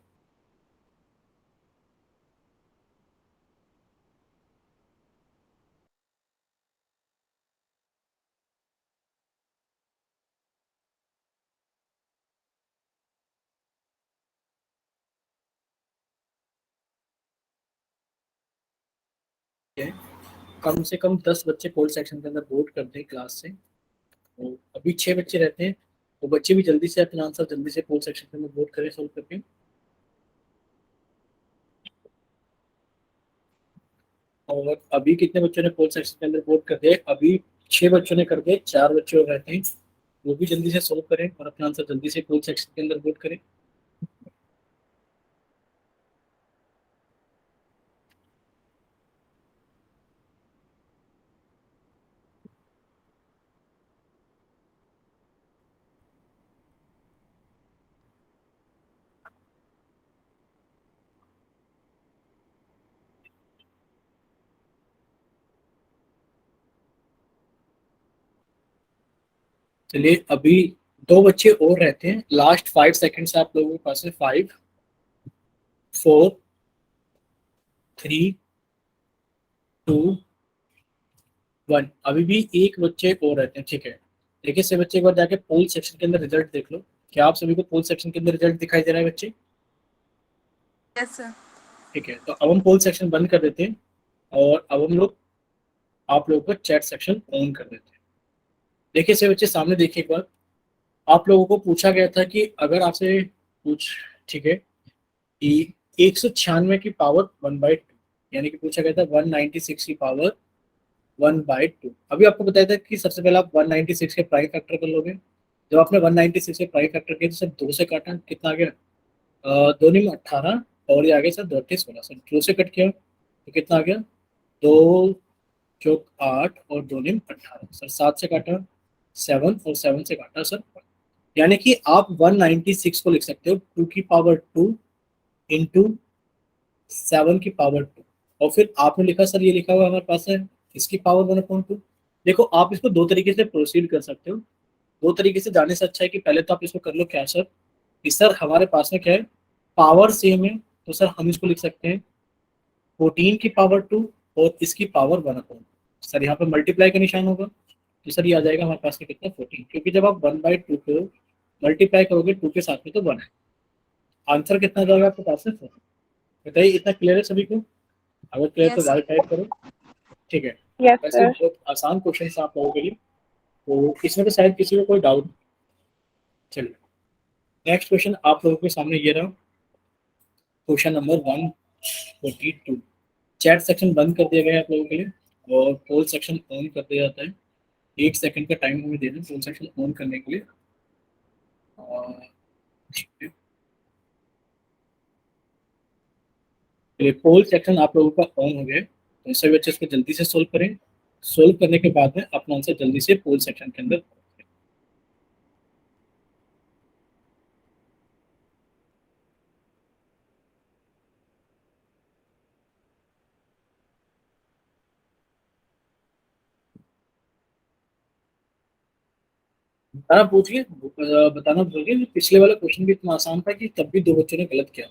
है कम से कम 10 बच्चे कोल सेक्शन के अंदर वोट करते हैं क्लास से। तो अभी 6 बच्चे रहते हैं, तो बच्चे भी जल्दी से अपना आंसर जल्दी से कोल सेक्शन के अंदर वोट करें सोल्व करके। और अभी कितने बच्चों ने कोल सेक्शन के अंदर वोट कर दिया? अभी 6 बच्चों ने कर दिए, 4 बच्चे और रहते हैं, वो भी जल्दी से सोल्व करें और अपना आंसर जल्दी से कोल सेक्शन के अंदर वोट करें। चलिए अभी 2 बच्चे और रहते हैं, लास्ट 5 सेकंड्स आप लोगों के पास है। 5 4 3 2 1। अभी भी एक बच्चे और रहते हैं, ठीक है। देखिए से बच्चे एक बार जाके पोल सेक्शन के अंदर रिजल्ट देख लो। क्या आप सभी को पोल सेक्शन के अंदर रिजल्ट दिखाई दे रहा है बच्चे? Yes sir. ठीक है, तो अब हम पोल सेक्शन बंद कर देते हैं और अब हम लोग आप लोगों का चैट सेक्शन ऑन कर देते हैं। देखिए से बच्चे सामने देखिए एक बार, आप लोगों को पूछा गया था कि अगर आपसे पूछ, ठीक है, कि 196 की पावर 1/2, यानी कि पूछा गया था 196 की पावर 1/2। अभी आपको बताया था कि सबसे पहले आप 196 के प्राइम फैक्टर कर लोगे। जब आपने 196 के प्राइम फैक्टर किया तो सर 2 से काटा, कितना आ गया? 2 में 18 और ये आ गया सर 2 16। सर 2 से कट किया तो कितना आ गया? 2 चौक 8 और 2 में 18। सर 7 से काटा 7 और 7 से काटा सर 1। यानी कि आप 196 को लिख सकते हो 2 की पावर 2 इंटू 7 की पावर 2। और फिर आपने लिखा सर, ये लिखा हुआ हमारे पास है इसकी पावर 1/2। देखो आप इसको दो तरीके से प्रोसीड कर सकते हो। दो तरीके से जाने से अच्छा है कि पहले तो आप इसको कर लो क्या सर, कि सर हमारे पास में क्या है, पावर सेम है, तो सर हम इसको लिख सकते हैं 14 की पावर 2 और इसकी पावर 1/2। सर यहाँ पे मल्टीप्लाई का निशान होगा, तो सर ये आ जाएगा हमारे पास में कितना? 14, क्योंकि जब आप 1/2 को मल्टीप्लाई करोगे 2 के साथ में तो 1 है। आंसर कितना जाएगा आपके पास में? 4। बताइए इतना क्लियर है सभी को? अगर क्लियर तो यस वाई सर। टाइप करो। ठीक है, यस वैसे सर। बहुत आसान क्वेश्चन है आप लोगों के लिए, तो इसमें तो शायद किसी को कोई डाउट। चलिए नेक्स्ट क्वेश्चन आप लोगों के सामने ये रहा, क्वेश्चन नंबर 142। चैट सेक्शन बंद कर दिया गया है आप लोगों के लिए और पोल सेक्शन ऑन कर दिया जाता है। 1 सेकंड का टाइम हमें दे दें पोल सेक्शन ऑन करने के लिए। और ठीक है, पोल सेक्शन आप लोगों का ऑन हो गया है, तो सभी बच्चे इसको जल्दी से सोल्व करें। सोल्व करने के बाद में अपना आंसर जल्दी से पोल सेक्शन के अंदर। बताना पूछिए, बताना भूलिए कि पिछले वाला क्वेश्चन भी इतना आसान था कि तब भी 2 बच्चों ने गलत किया।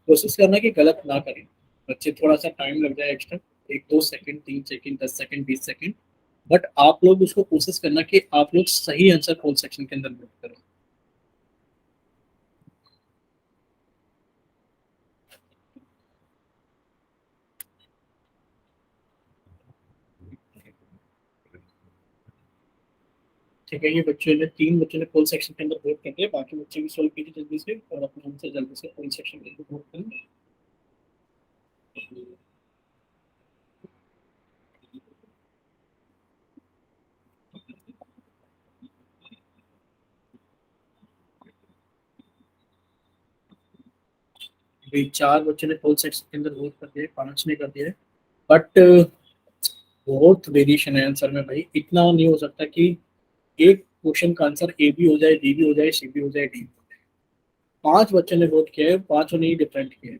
कोशिश करना कि गलत ना करें बच्चे, थोड़ा सा टाइम लग जाए extra, 1 2 second 3 second 10 second 20 second, but आप लोग उसको कोशिश करना कि आप लोग सही आंसर पोल सेक्शन के अंदर नोट करो। ठीक है, ये बच्चे ने 3 बच्चों ने पोल सेक्शन के अंदर वोट कर दिया, बाकी बच्चे भी सोल्व कीजिए जल्दी से और अपना आंसर जल्दी से पोल सेक्शन के अंदर वोट करें। भाई 4 बच्चों ने पोल सेक्शन के अंदर वोट कर दिया, 5 ने कर दिया है, बट बहुत वेरिएशन है आंसर में भाई। इतना नहीं हो सकता कि एक क्वेश्चन का आंसर ए भी हो जाए, बी भी हो जाए, सी भी हो जाए, डी भी हो जाए। 5 बच्चों ने वोट किया है, 5 ने ही डिफरेंट किया है।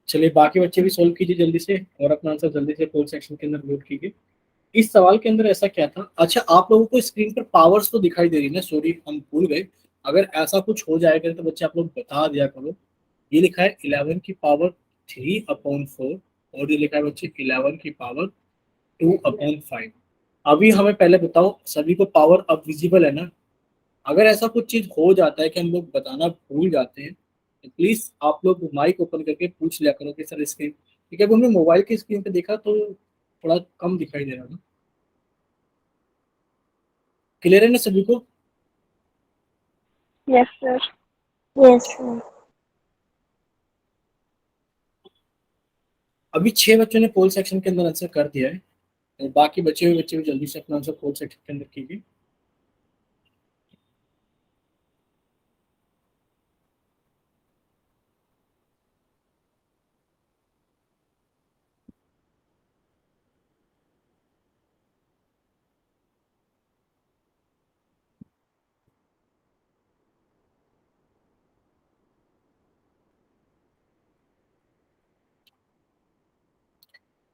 चलिए बाकी बच्चे भी सोल्व कीजिए जल्दी से और अपना आंसर जल्दी से पोल सेक्शन के अंदर वोट कीजिए। इस सवाल के अंदर ऐसा क्या था? अच्छा आप लोगों को स्क्रीन पर पावर्स तो दिखाई दे रही है ना? सॉरी हम भूल गए, अगर ऐसा कुछ हो जाएगा तो बच्चे आप लोग बता दिया करो। ये लिखा है 11 की पावर 3/4 और ये लिखा है बच्चे 11 की पावर 2/5। अभी हमें पहले बताओ सभी को पावर अब विजिबल है ना? अगर ऐसा कुछ चीज हो जाता है कि हम लोग बताना भूल जाते हैं प्लीज आप लोग माइक ओपन करके पूछ लिया करो कि सर स्क्रीन, क्योंकि अब हमने मोबाइल की स्क्रीन पे देखा तो थोड़ा कम दिखाई दे रहा था। क्लियर है ना सभी को? Yes sir. Yes sir. अभी 6 बच्चों ने पोल सेक्शन के अंदर आंसर कर दिया है, और बाकी बचे हुए बच्चे भी जल्दी से अपना आंसर पोल सेक्शन के अंदर कीजिए।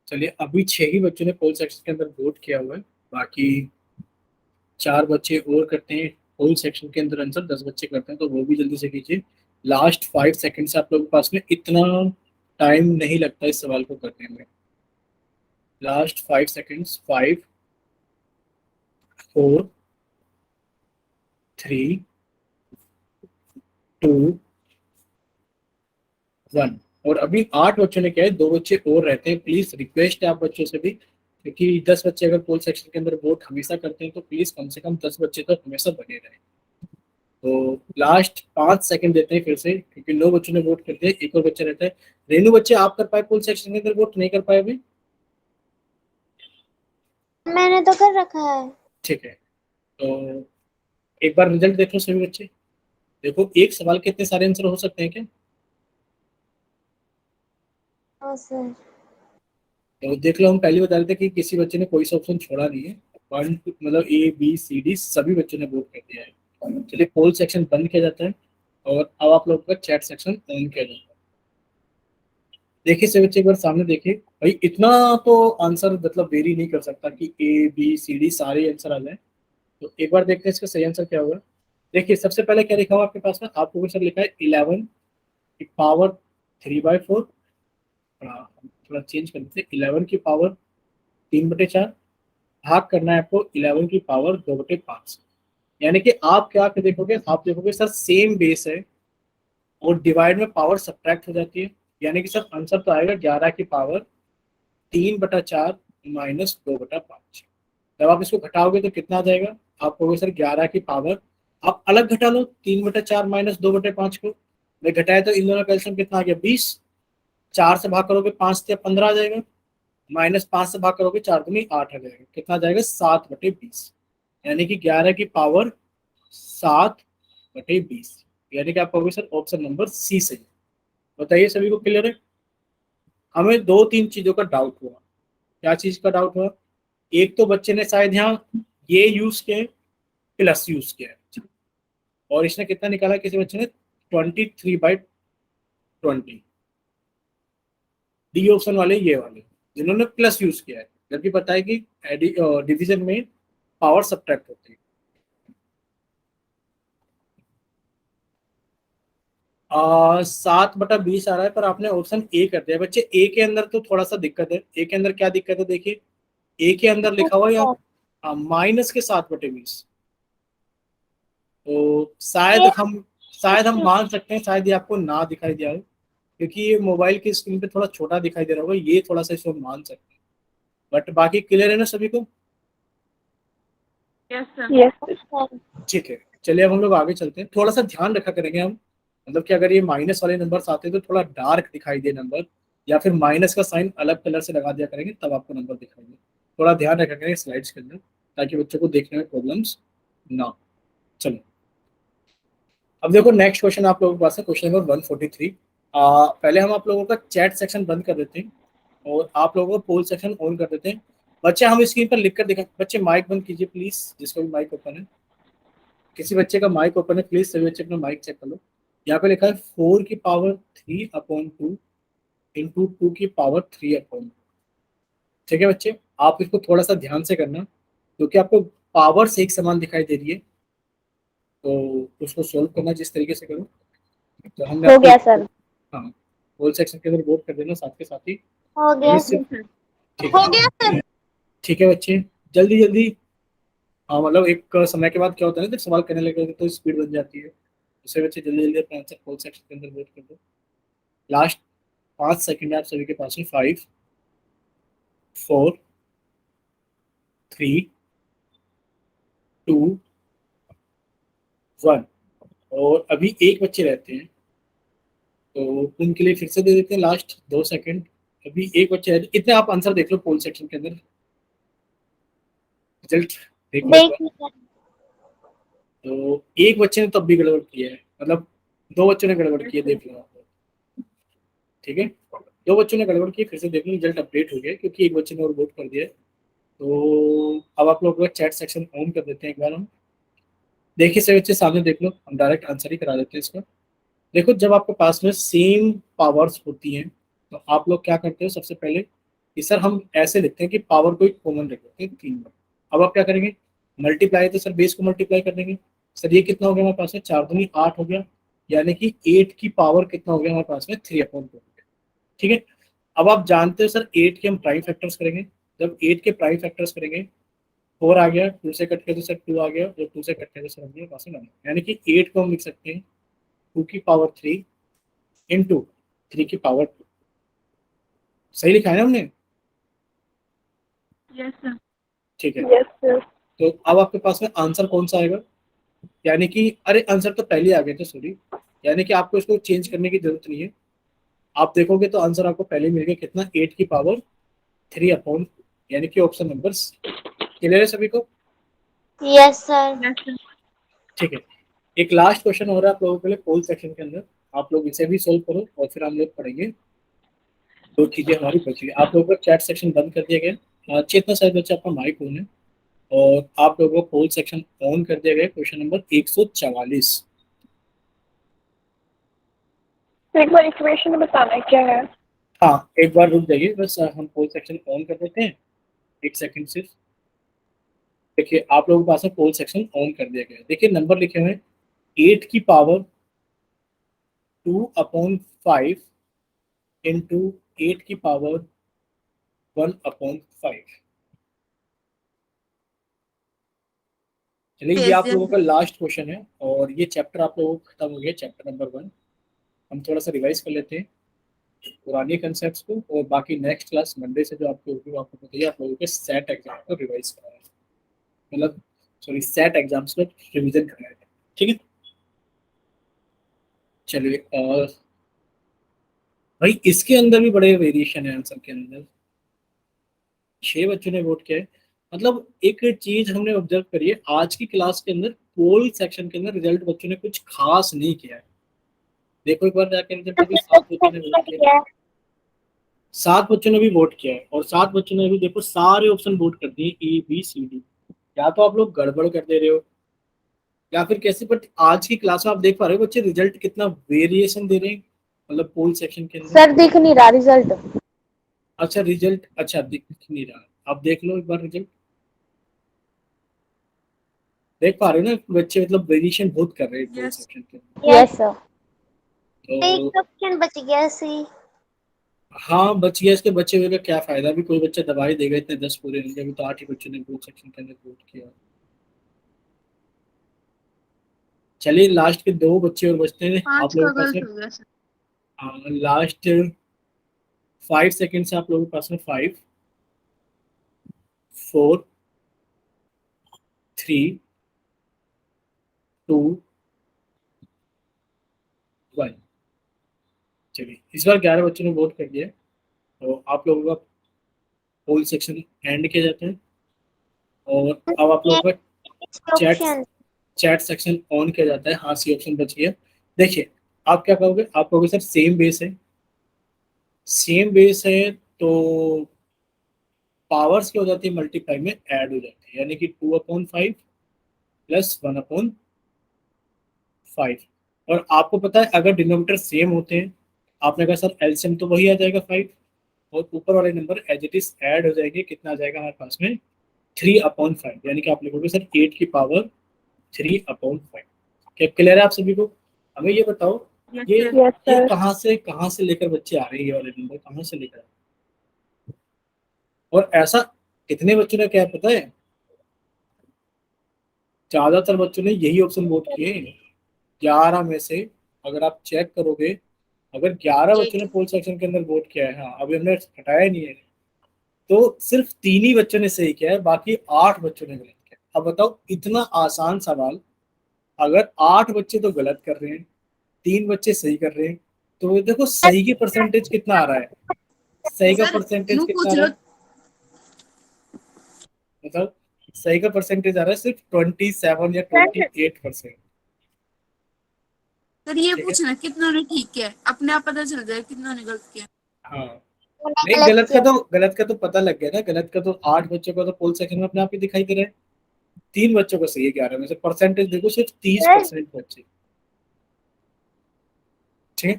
चलिए, अभी 6 ही बच्चों ने पोल सेक्शन के अंदर वोट किया हुआ है, बाकी 4 बच्चे और करते हैं पोल सेक्शन के अंदर आंसर, 10 बच्चे करते हैं, तो वो भी जल्दी से कीजिए। लास्ट 5 सेकंड से आप लोगों के पास में इतना टाइम नहीं लगता इस सवाल को करने में। Last 5 seconds, 5 4 3 2 1। और अभी 8 बच्चों ने क्या है, 2 बच्चे और रहते हैं। प्लीज रिक्वेस्ट है आप बच्चों से भी, क्योंकि 10 बच्चे अगर पोल सेक्शन के अंदर वोट हमेशा करते हैं तो प्लीज कम से कम 10 बच्चे तो हमेशा बने रहे। तो लास्ट 5 सेकंड देते हैं फिर से, क्योंकि 9 बच्चों ने वोट कर दिया, एक और बच्चा रहता है। रेनू बच्चे, आप कर पाए पोल सेक्शन के अंदर वोट? नहीं कर पाए अभी? मैंने तो कर रखा है। ठीक है, तो एक बार रिजल्ट देख लो सभी बच्चे। देखो, एक सवाल के इतने सारे आंसर हो सकते हैं क्या? हाँ सर। तो देख लो, हम पहले बता रहे थे कि किसी बच्चे ने कोई सा ऑप्शन छोड़ा नहीं है। वन मतलब ए बी सी डी सभी बच्चों ने वोट कर दिया है। चलिए, पोल सेक्शन बंद किया जाता है और अब आप लोगों का चैट सेक्शन ऑन किया जाता है। देखिए सभी बच्चे, एक बार सामने देखिए भाई, इतना तो आंसर मतलब वेरी नहीं कर सकता कि ए बी सी डी सारे आंसर आ जाए। तो एक बार देखते हैं इसका सही आंसर क्या होगा। देखिए, सबसे पहले क्या लिखा हुआ आपके पास में, आपको सर लिखा है 11 की पावर 3/4। थोड़ा चेंज कर देते हैं, 11 की पावर 3/4 भाग करना है आपको 11 की पावर 2/5। यानी कि आप क्या देखोगे, आप देखोगे सर सेम बेस है और डिवाइड में पावर सब्ट्रैक्ट हो जाती है, यानी कि सर आंसर तो आएगा 11 की पावर 3/4 माइनस 2/5। जब आप इसको घटाओगे तो कितना आ जाएगा, आप कहोगे सर 11 की पावर, आप अलग घटा लो 3/4 माइनस 2/5 को। मैं घटाया तो इन दोनों का एलसीएम कितना आ गया, 20। 4 से भाग करोगे 5 से 15 आ जाएगा, माइनस 5 से भाग करोगे 4 दूनी 8 आ जाएगा, कितना आ जाएगा 7/20। यानी कि 11 की पावर 7/20। यानी कि आप कहोगे सर ऑप्शन नंबर सी सही। बताइए सभी को क्लियर है? हमें 2-3 चीजों का डाउट हुआ। क्या चीज का डाउट हुआ? एक तो बच्चे ने शायद यहाँ ये यूज किया, प्लस यूज किया है, और इसने कितना निकाला, किसी बच्चे ने 23/20। डी ऑप्शन वाले, ये वाले जिन्होंने प्लस यूज किया है, जबकि पता है कि डिवीजन में पावर सब्ट्रैक्ट होती है। 7/20 आ रहा है, पर आपने ऑप्शन ए कर दिया बच्चे। ए के अंदर तो थोड़ा सा दिक्कत है। ए के अंदर क्या दिक्कत है, देखिए ए के अंदर लिखा हुआ है यहाँ माइनस के 7/20। तो शायद हम मान सकते हैं, शायद ये आपको ना दिखाई दिया हो, क्योंकि ये मोबाइल की स्क्रीन पे थोड़ा छोटा दिखाई दे रहा होगा, ये थोड़ा सा इसको मान सकते हैं। बट बाकी क्लियर है ना सभी को? Yes sir. यस। ठीक है, चलिए अब हम लोग आगे चलते हैं। थोड़ा सा ध्यान रखा करेंगे हम, मतलब कि अगर ये माइनस वाले नंबर्स आते हैं तो थोड़ा डार्क दिखाई दे नंबर, या फिर माइनस का साइन अलग कलर से लगा दिया करेंगे, तब आपको नंबर दिखाई दे। थोड़ा ध्यान रखा करेंगे स्लाइड्स के अंदर, ताकि बच्चों को देखने में प्रॉब्लम्स ना हो। चलो, अब देखो नेक्स्ट क्वेश्चन आप लोगों के पास है, क्वेश्चन नंबर 143। पहले हम आप लोगों का चैट सेक्शन बंद कर देते हैं और आप लोगों को पोल सेक्शन ऑन कर देते हैं। बच्चे हम स्क्रीन पर लिख कर दिखा, बच्चे माइक बंद कीजिए प्लीज, जिसका भी माइक ओपन है। किसी बच्चे का माइक ओपन है, प्लीज सभी बच्चे अपना माइक चेक कर लो। यहाँ पे लिखा है 4 की पावर 3/2 इंटू 2 की पावर 3/2। ठीक है बच्चे, आप इसको थोड़ा सा ध्यान से करना, क्योंकि आपको पावर्स एक समान दिखाई दे रही है, तो उसको सोल्व करना जिस तरीके से करो। तो हमने हो आपको गया सर। हाँ, होल सेक्शन के अंदर वोट कर देना साथ के साथ ही। हो गया अभी से सर। ठीक हो है, गया सर। ठीक है बच्चे, जल्दी जल्दी। हाँ, मतलब एक समय के बाद क्या होता है ना, जब सवाल करने लगे तो स्पीड बन जाती है, दूसरे बच्चे जल्दी जल्दी अपना आंसर पोल सेक्शन के अंदर वोट कर दो। लास्ट 5 सेकंड आप सभी के पास में। 5 4 3 2 1। और अभी एक बच्चे रहते हैं तो उनके लिए फिर से दे देते हैं लास्ट 2 सेकंड। अभी एक बच्चे रहते, इतने आप आंसर देख लो पोल सेक्शन के अंदर, रिजल्ट देख लो एक देख बार। लिया। तो एक बच्चे ने तब भी गड़बड़ किया है, मतलब 2 बच्चों ने गड़बड़ किया, देख लो आप लोग। ठीक है, 2 बच्चों ने गड़बड़ की, फिर से देख लो रिजल्ट अपडेट हो गया क्योंकि एक बच्चे ने और वोट कर दिया है। तो अब आप लोग चैट सेक्शन ऑन कर देते हैं एक बार हम। देखिए सभी बच्चे सामने देख लो, हम डायरेक्ट आंसर ही करा देते हैं इसका। देखो जब आपके पास में सेम पावर्स होती हैं तो आप लोग क्या करते हो, सबसे पहले कि सर हम ऐसे लिखते हैं कि पावर को एक कॉमन रख देते हैं 3 बार। अब आप क्या करेंगे, मल्टीप्लाई, तो सर बेस को मल्टीप्लाई कर देंगे। सर ये कितना हो गया हमारे पास में, 4 दूनी 8 हो गया, यानी कि 8 की पावर कितना हो गया हमारे पास में, 3/4 हो गया। ठीक है, अब आप जानते हो सर 8 के हम प्राइम फैक्टर्स करेंगे। जब 8 के प्राइम फैक्टर्स करेंगे, 4 आ गया, 2 से कट के तो सर 2 आ गया, और 2 से कट के तो सर हमने पास में 9, यानी कि 8 को हम लिख सकते हैं 2 की पावर 3 इंटू 3 की पावर 2। सही लिखा है ना हमने? Yes sir. ठीक है, यस सर। तो अब आपके पास में आंसर कौन सा आएगा, यानी कि अरे आंसर तो पहले आ गए थे, सॉरी, यानी कि आपको इसको चेंज करने की जरूरत नहीं है। आप देखोगे तो आंसर आपको पहले मिल गया कितना, 8 की पावर 3/, यानी कि ऑप्शन नंबर। क्लियर है सभी को? Yes sir. Yes sir. ठीक है, एक लास्ट क्वेश्चन हो रहा है आप लोगों के लिए पोल सेक्शन के अंदर, आप लोग इसे भी सोल्व करो और फिर हम लोग पढ़ेंगे। दो चीजें हमारी बची है। आप लोगों का चैट सेक्शन बंद कर दिया गया, चेतना शायद बच्चा आपका माइक ऑन है, और आप लोगों को पोल सेक्शन ऑन कर दिया गया। Question number 144। एक बार इक्वेशन बताना है क्या है? हाँ एक बार रुक जाइए बस, हम पोल सेक्शन ऑन कर देते हैं, एक सेकंड सिर्फ। देखिए आप लोगों के पास में पोल सेक्शन ऑन कर दिया गया। देखिए नंबर लिखे हुए हैं 8 की पावर 2/5 इंटू 8 की पावर 1/5। चलिए ये Yes, आप yes. लोगों का लास्ट क्वेश्चन है और ये चैप्टर आप लोगों को खत्म हो गया, चैप्टर नंबर 1। हम थोड़ा सा रिवाइज कर लेते हैं पुराने कंसेप्ट को, और बाकी नेक्स्ट क्लास मंडे से जो आपको होगी वो आपको बताइए, आप लोगों के सेट एग्जाम को रिवाइज कराया है, मतलब सॉरी सेट एग्जाम्स को रिविजन कराया है। ठीक है, चलिए। और भाई इसके अंदर भी बड़े वेरिएशन है आंसर के अंदर। 6 बच्चों ने वोट किया है, मतलब एक चीज हमने ऑब्जर्व करी है आज की क्लास के अंदर, पोल सेक्शन के अंदर रिजल्ट बच्चों ने कुछ खास नहीं किया है। देखो एक बार जाके रिजल्ट, अभी 7 बच्चों ने वोट किया है, 7 बच्चों ने भी वोट किया है, और 7 बच्चों ने भी देखो सारे ऑप्शन वोट कर दिए ABCD। या तो आप लोग गड़बड़ कर दे रहे हो या फिर कैसे, बट आज की क्लास में आप देख पा रहे हो बच्चे रिजल्ट कितना वेरिएशन दे रहे हैं, मतलब पोल सेक्शन के अंदर। सर दिख नहीं रहा रिजल्ट। अच्छा रिजल्ट, अच्छा दिख नहीं रहा, आप देख लो एक बार रिजल्ट, देख पा रहे हो ना बच्चे, मतलब वेरिएशन बहुत कर रहे हैं पोल Yes. सेक्शन के अंदर। Yes sir. एक तो ऑप्शन बच गया सी। हाँ बच गया, इसके बच्चे हुए का क्या फायदा, भी कोई बच्चा दवाई देगा, इतने 10 पूरे होंगे, अभी तो 8 ही बच्चों ने पोल सेक्शन के अंदर वोट किया। चलिए लास्ट के 2 बच्चे और बचते हैं 5 आप लोगों का के पास गलत में। हो गया सर। लास्ट 5 सेकेंड से आप लोगों के पास में 5 4 3 2 1। चलिए इस बार 11 बच्चों ने वोट कर दिया, तो आप लोगों का पोल सेक्शन एंड किया जाता है, और अब आप लोगों का chat option chat section on किया जाता है। हाँ सी ऑप्शन बच गया। देखिए आप क्या कहोगे, आप कहोगे सर सेम बेस है, सेम बेस है तो पावर्स क्या हो जाती है, मल्टीप्लाई में ऐड हो जाती है, यानी कि 2/5 प्लस 1/5। और आपको पता है अगर डिनोमिनेटर सेम होते हैं, आपने कहा सर एलसीएम तो वही आ जाएगा 5, और ऊपर वाले number as it is add हो जाएंगे, कितना आ जाएगा हमारे पास में 3/5, यानी कि आप लिखोगे सर 8 की पावर 3/5। क्या क्लियर है आप सभी को? हमें ये बताओ, Yes, ये sir. यस ये सर। कहाँ से लेकर बच्चे आ रहे हैं, ये वाले नंबर कहाँ से लेकर आ रहे हैं? और ऐसा कितने बच्चों ने क्या पता है, ज्यादातर बच्चों ने यही ऑप्शन वोट किए हैं। 11 में से अगर आप चेक करोगे, अगर 11 बच्चों ने पोल सेक्शन के अंदर वोट किया है, हाँ अभी हमने हटाया नहीं है, तो सिर्फ 3 ही बच्चों ने सही किया है, बाकी 8 बच्चों ने गलत किया। अब बताओ, इतना आसान सवाल, अगर 8 बच्चे तो गलत कर रहे हैं, 3 बच्चे सही कर रहे हैं, तो देखो सही की परसेंटेज कितना आ रहा है, सही का सर परसेंटेज यूं कितना आ पूछ रहा लो। है, बताओ। सही का परसेंटेज आ रहा है सिर्फ 27 या 28%। सर ये ठीक है। पूछना कितनों ने ठीक किया है, अपने आप पता चल जाए कितनों ने गलत किया। हाँ, मैंने नहीं गलत किया। गलत का तो पता लग गया ना, गलत का तो 8 बच्चों का तो पोल सेक्शन में अपने आप ही दिखाई दे रहा है, 3 बच्चों का सही है 11 में से, परसेंटेज देखो सिर्फ तीस सर परसेंट बच्चे। ठीक है।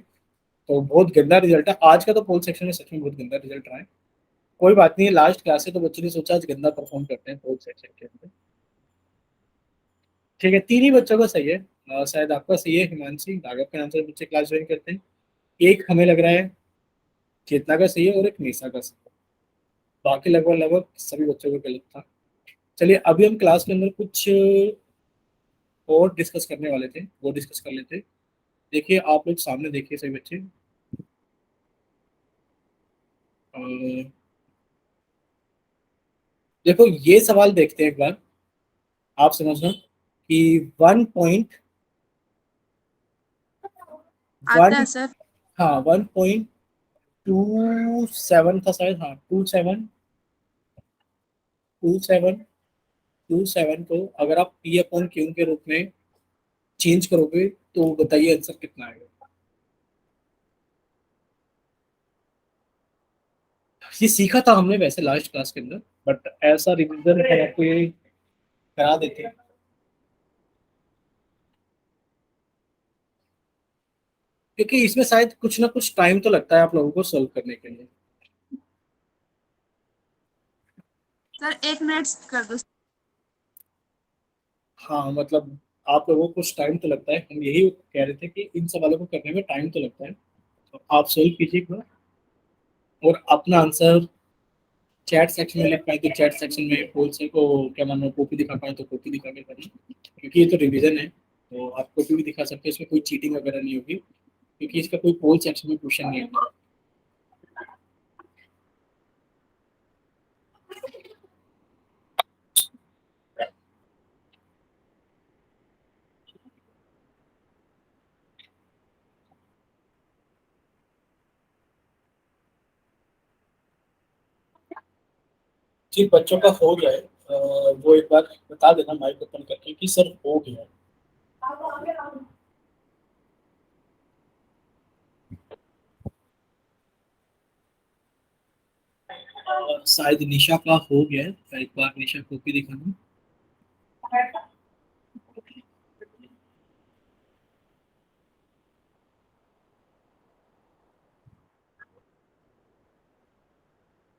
तो बहुत गंदा रिजल्ट है आज का, तो पोल सेक्शन में सच में बहुत गंदा रिजल्ट रहा है। कोई बात नहीं है, लास्ट क्लास है तो बच्चों ने सोचा आज गंदा परफॉर्म करते हैं पोल सेक्शन के अंदर। ठीक है, 3 ही बच्चों का सही है। शायद आपका सही है हिमांशी, राघव के नाम से बच्चे क्लास ज्वाइन करते हैं। एक हमें लग रहा है चेतना का सही है और एक निशा का सही है, बाकी लगभग लगभग सभी बच्चों का गलत था। चलिए अभी हम क्लास के अंदर कुछ और डिस्कस करने वाले थे, वो डिस्कस कर लेते हैं। देखिए आप लोग सामने देखिए सभी बच्चे, अ, देखो ये सवाल देखते हैं एक बार, आप समझना कि 1.1, आता है सर। हाँ 1.27 था शायद, हाँ 27 को अगर आप पी अपॉन क्यू के रूप में चेंज करोगे तो बताइए आंसर कितना आएगा। ये सीखा था हमने वैसे लास्ट क्लास के अंदर, बट ऐसा रिविजन हम आपको ये करा देते हैं। क्योंकि इसमें शायद कुछ ना कुछ टाइम तो लगता है आप लोगों को सॉल्व करने के लिए। सर 1 मिनट कर दो। हाँ मतलब आप लोगों को कुछ टाइम तो लगता है, हम यही कह रहे थे कि इन सवालों को करने में टाइम तो लगता है, तो आप सॉल्व कीजिए एक बार और अपना आंसर चैट सेक्शन में लिख पाए तो चैट सेक्शन में, पोल से को क्या मानो कॉपी दिखा पाए तो कॉपी दिखा के करिए, क्योंकि ये तो रिवीजन है तो आप कॉपी भी दिखा सकते हैं, इसमें कोई चीटिंग वगैरह नहीं होगी, क्योंकि इसका कोई पोल सेक्शन में क्वेश्चन नहीं है। जिन बच्चों का हो गया है वो एक बार बता देना माइक ओपन करके कि सर हो गया है। शायद निशा का हो गया है, तो एक बार निशा कॉपी दिखाना।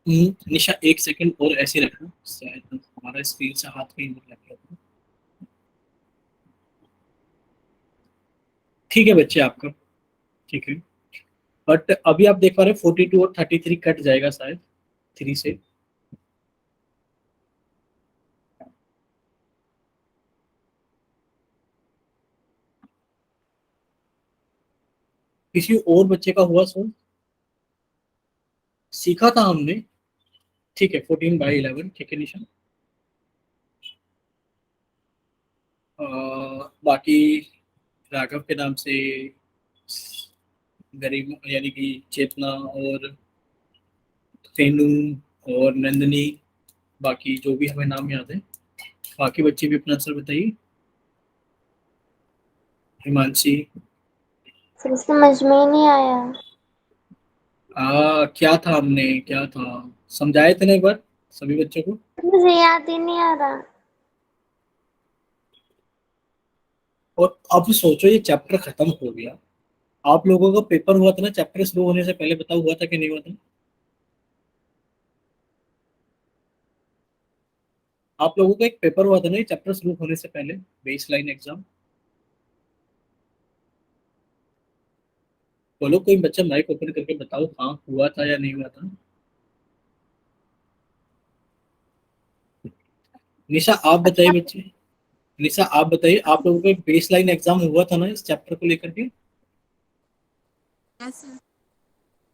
निशा एक सेकंड और ऐसे रखना, शायद हमारा स्क्रीन से हाथ कहीं लग गया। ठीक है बच्चे आपका, ठीक है, बट अभी आप देख पा रहे हैं 42 और 33 कट जाएगा शायद 3 से। किसी और बच्चे का हुआ सो सीखा था हमने। ठीक है 14/11, ठीक है निशा। बाकी राघव के नाम से गरीब यानी कि चेतना और फेनू और नंदनी, बाकी जो भी हमें नाम याद है, बाकी बच्चे भी अपना आंसर बताइए। हिमांशी, फिर समझ में ही नहीं आया। क्या था हमने, क्या था समझाए थे ना एक बार सभी बच्चों को। मुझे याद ही नहीं आ रहा। और अब सोचो ये चैप्टर खत्म हो गया, आप लोगों का पेपर हुआ था ना चैप्टर शुरू होने से पहले, बताओ हुआ था कि नहीं हुआ था। आप लोगों का एक पेपर हुआ था ना ये चैप्टर शुरू होने से पहले, बेस लाइन एग्जाम। बोलो कोई बच्चा माइक ओपन करके बताओ, हाँ हुआ था या नहीं हुआ था। निशा आप बताइए बच्चे। निशा आप बताइए, आप लोगों का बेस लाइन एग्जाम हुआ था ना इस चैप्टर को लेकर के? Yes sir.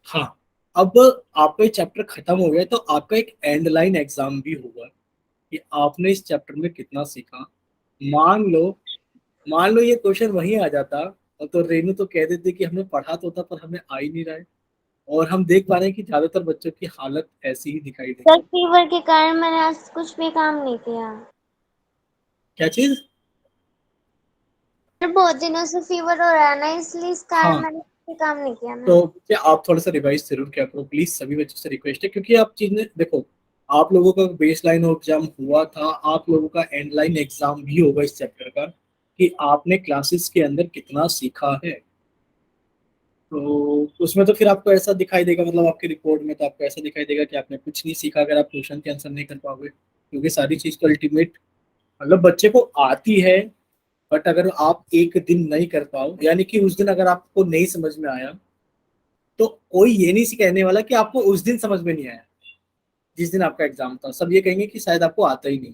हाँ। अब आपका ये चैप्टर खत्म हो गया तो आपका एक एंड लाइन एग्जाम भी होगा कि आपने इस चैप्टर में कितना सीखा। मान लो मान लो ये क्वेश्चन वहीं आ जाता और तो रेनू तो कह देती कि हमने पढ़ा तो था पर हमें आ ही नहीं रहा है, और हम देख पा रहे हैं कि ज्यादातर बच्चों की हालत ऐसी ही दिखाई देगी। सर फीवर के कारण मैंने आज कुछ भी काम नहीं किया। क्या चीज? सर बहुत दिनों से फीवर हो रहा है ना, इसलिए इस कारण हाँ, मैंने कुछ भी काम नहीं किया ना। तो क्या आप थोड़ा सा रिवाइज जरूर किया करो प्लीज, सभी बच्चों से रिक्वेस्ट है, क्योंकि आप चीज देखो, आप लोगों का बेस लाइन एग्जाम हुआ था, आप लोगों का एंड लाइन एग्जाम भी होगा इस चैप्टर का, कि आपने क्लासेस के अंदर कितना सीखा है। तो उसमें तो फिर आपको ऐसा दिखाई देगा, मतलब आपकी रिपोर्ट में तो आपको ऐसा दिखाई देगा कि आपने कुछ नहीं सीखा अगर आप क्वेश्चन के आंसर नहीं कर पाओगे, क्योंकि सारी चीज तो अल्टीमेट, मतलब बच्चे को आती है, बट अगर आप एक दिन नहीं कर पाओ, यानी कि उस दिन अगर आपको नहीं समझ में आया, तो कोई ये नहीं कहने वाला कि आपको उस दिन समझ में नहीं आया। जिस दिन आपका एग्जाम था सब ये कहेंगे कि शायद आपको आता ही नहीं।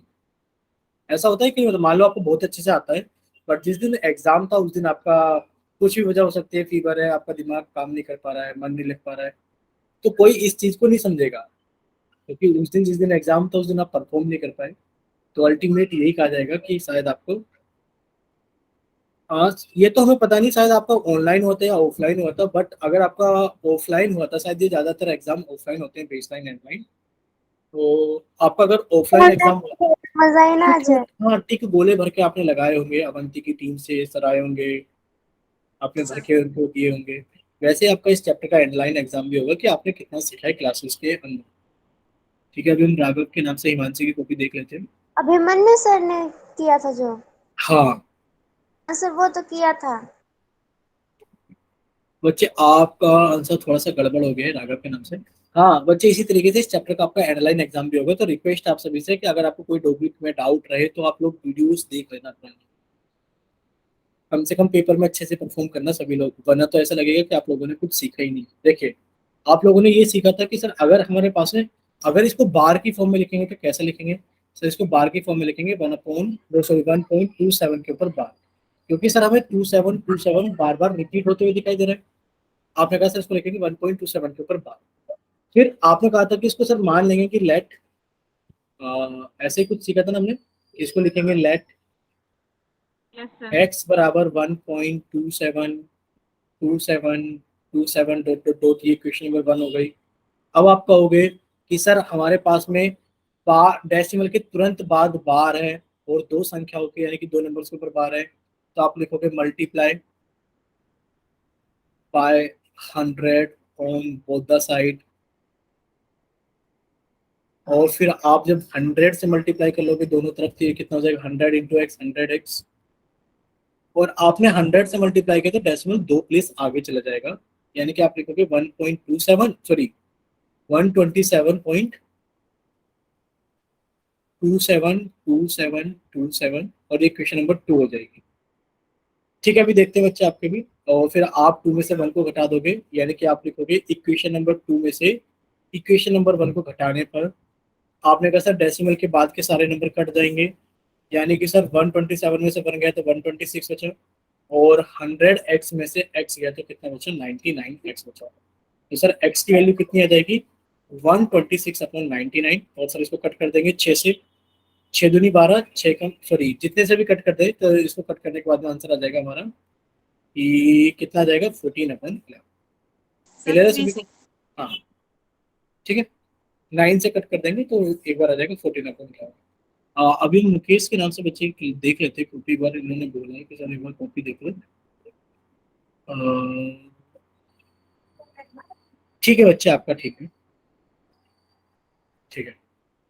ऐसा होता है कि मतलब मान लो आपको बहुत अच्छे से आता है, बट जिस दिन एग्जाम था उस दिन आपका कुछ भी वजह हो सकती है, फीवर है, आपका दिमाग काम नहीं कर पा रहा है, मन नहीं लग पा रहा है, तो कोई इस चीज को नहीं समझेगा, क्योंकि उस दिन जिस दिन एग्जाम था उस दिन आप परफॉर्म नहीं कर पाए। तो अल्टीमेट यही कहा जाएगा कि शायद आपको, हाँ ये तो हमें पता नहीं शायद आपका ऑनलाइन होता है या ऑफलाइन होता है, बट अगर आपका ऑफलाइन हुआ था, शायद ये ज्यादातर एग्जाम ऑफलाइन होते हैं, बेस लाइन एंड लाइन। तो आपका अगर ऑफलाइन एग्जाम, मजा ही ना आ टिक, जाए। हाँ टिक गोले भर के आपने लगाए होंगे, अवंती की टीम से सर आए होंगे, आपने भर के उनको दिए होंगे, वैसे आपका इस चैप्टर का एंडलाइन एग्जाम भी होगा कि आपने कितना सीखा है क्लासेस के अंदर। ठीक है, अभी हम राघव के नाम से हिमांशी की कॉपी देख लेते हैं। अभिमन्यु सर ने किया था जो। हाँ हाँ सर वो तो किया था। बच्चे, आपका आंसर थोड़ा सा गड़बड़ हो गया है राघव के नाम से। हाँ बच्चे, इसी तरीके से इस चैप्टर का आपका एंडलाइन एग्जाम भी होगा, तो रिक्वेस्ट आप सभी से कि अगर आपको कोई टॉपिक में डाउट रहे तो आप लोग वीडियोस देख लेना अपना, कम से कम पेपर में अच्छे से परफॉर्म करना सभी लोग, वरना तो ऐसा लगेगा कि आप लोगों ने कुछ सीखा ही नहीं। देखिए, आप लोगों ने ये सीखा था कि सर अगर हमारे पास में, अगर इसको बार की फॉर्म में लिखेंगे तो कैसे लिखेंगे? सर इसको बार की फॉर्म में लिखेंगे 1/1.27 के ऊपर बार, क्योंकि सर हमें 2727 बार बार रिपीट होते हुए दिखाई दे रहा है। आपने कहा सर इसको लिखेंगे 1.27 के ऊपर बार। फिर आपने कहा था कि इसको सर मान लेंगे कि लेट, ऐसे ही कुछ सीखा था ना हमने, इसको लिखेंगे लेट यस सर। एक्स बराबर 1.2727 डॉट डॉट डॉट, ये क्वेश्चन नंबर 1 हो गई। अब आप कहोगे कि सर हमारे पास में बार डेसिमल के तुरंत बाद बार है और दो संख्याओं के, यानी कि दो नंबर्स के ऊपर बार है, तो आप लिखोगे multiply by 100 on both the side, और फिर आप जब 100 से मल्टीप्लाई कर लोगे दोनों तरफ, तो ये कितना हो जाएगा 100 × x 100x, और आपने 100 से मल्टीप्लाई किया तो डेसिमल दो प्लेस आगे चला जाएगा, यानी कि आप लिखोगे 1.27, सॉरी 127.2727, और ये क्वेश्चन नंबर 2 हो जाएगी। ठीक है, अभी देखते हैं बच्चे आपके भी, और फिर आप 2 में से 1 को घटा दोगे, यानी कि आप लिखोगे इक्वेशन नंबर 2 में से इक्वेशन नंबर 1 को घटाने पर, आपने कहा सर डेसिमल के बाद के सारे नंबर कट जाएंगे, यानी कि सर 127 में से 1 गया तो 126 बचा, और 100x में से x गया तो कितना बचा, 99x बचा। तो सर x की वैल्यू कितनी आ जाएगी, 126/99, और सर इसको कट कर देंगे 6 से, 6 दूनी 12, 6 कम, सॉरी जितने से भी कट कर दे तो इसको कट करने के बाद में आंसर आ जाएगा हमारा कि कितना आ जाएगा, 14/11। सर क्लियर है थ्री सभी को? हाँ ठीक है, 9 से कट कर देंगे तो एक बार आ जाएगा 14/11। अभी मुकेश के नाम से बच्चे देख लेते हैं कॉपी, बार इन्होंने बोला है कि सर एक बार कॉपी देख लो। अ, ठीक है बच्चे, आपका ठीक है, ठीक है।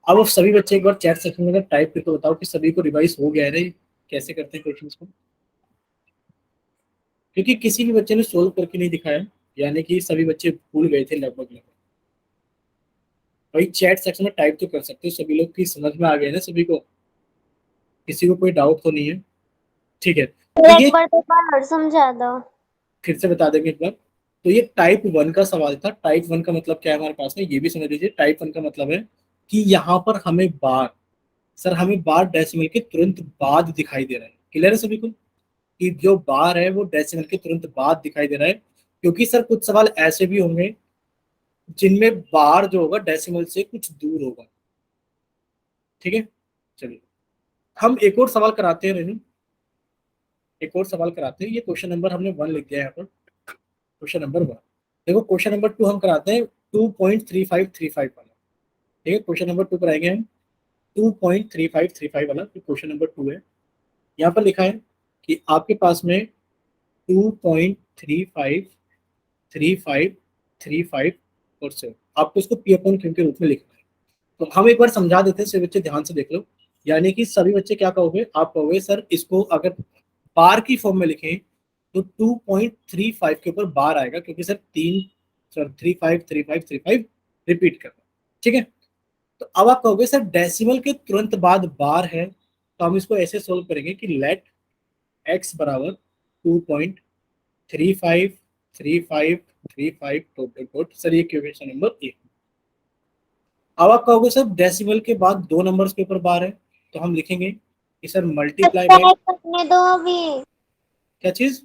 अब सभी बच्चे एक बार चैट सेक्शन में टाइप करके बताओ कि सभी को रिवाइज हो गया है रे, कैसे करते हैं क्वेश्चंस को, क्योंकि किसी भी बच्चे ने सोल्व करके नहीं दिखाया, यानी कि सभी बच्चे भूल गए थे लगभग लगभग। भाई चैट सेक्शन में टाइप तो कर सकते हो सभी लोग, की समझ में आ गया ना सभी को, किसी को कोई डाउट तो नहीं है? ठीक है, तो एक ये बार तो और समझा दो। फिर से बता देंगे एक बार। तो ये टाइप 1 का सवाल था। टाइप 1 का मतलब क्या है हमारे पास में, ये भी समझ लीजिए। टाइप 1 का मतलब है कि यहाँ पर हमें बार सर हमें बार डेसिमल के तुरंत बाद दिखाई दे रहा है। क्लियर है सभी को कि जो बार है वो डेसिमल के तुरंत बाद दिखाई दे रहा है, क्योंकि सर कुछ सवाल ऐसे भी होंगे जिनमें बार जो होगा डेसिमल से कुछ दूर होगा। ठीक है, चलिए हम एक और सवाल कराते हैं रेनू, एक और सवाल कराते हैं। ये क्वेश्चन नंबर हमने 1 लिख दिया है यहाँ पर, क्वेश्चन नंबर 1। देखो क्वेश्चन नंबर 2 हम कराते हैं 2.3535 वाला। ठीक है, क्वेश्चन नंबर 2 कराएंगे हम 2.3535 वाला, तो क्वेश्चन नंबर 2 है। यहाँ पर लिखा है कि आपके पास में 2.353535 और 7, आपको इसको पी अपॉन क्यू के रूप में लिखना है। तो हम एक बार समझा देते हैं, सभी बच्चे ध्यान से देख लो। यानी कि सभी बच्चे क्या कहोगे, आप कहोगे सर इसको अगर बार की फॉर्म में लिखें तो 2.35 के ऊपर बार आएगा, क्योंकि सर 353535 रिपीट करना। ठीक है, तो अब आप कहोगे सर डेसिमल के तुरंत बाद बार है, तो हम इसको ऐसे सोल्व करेंगे कि लेट x बराबर 2.353535 डॉट डॉट। सर ये क्वेश्चन नंबर 1। अब आप कहोगे सर डेसिमल के बाद 2 नंबर्स के ऊपर बार है, तो हम लिखेंगे कि सर मल्टीप्लाई बाय, ट्राई करने दो अभी, क्या चीज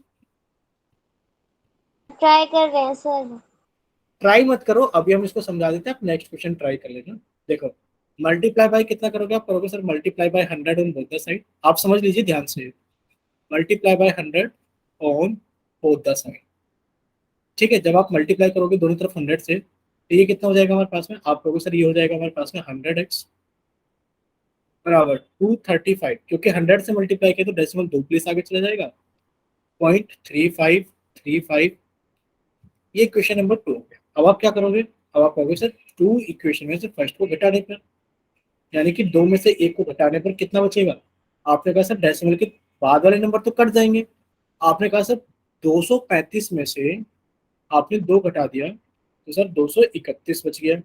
ट्राई कर रहे हैं सर। ट्राई मत करो, अभी हम इसको समझा देते हैं, आप नेक्स्ट क्वेश्चन ट्राई कर लेना। देखो मल्टीप्लाई बाय कितना करोगे, आप करोगे sir multiply by 100 on both the side. आप समझ लीजिए ध्यान से, multiply by 100 on both the side. ठीक है, जब आप मल्टीप्लाई करोगे दोनों तरफ 100 से, तो ये कितना हो जाएगा हमारे पास में, आप कहोगे सर ये हो जाएगा हमारे पास में 100x बराबर 235, क्योंकि 100 से मल्टीप्लाई किया तो डेसिमल 2 प्लेस आगे चला जाएगा, 0.3535। ये क्वेश्चन नंबर 2 हो गया। अब आप क्या करोगे, अब आप कहोगे सर 2 इक्वेशन में से फर्स्ट को घटाने पर, यानी कि 2 में से 1 को घटाने पर कितना बचेगा। आपने कहा सर डेसिमल के बाद वाले नंबर तो कट जाएंगे। आपने कहा सर 235 में से आपने 2 घटा दिया तो सर 231 बच गया,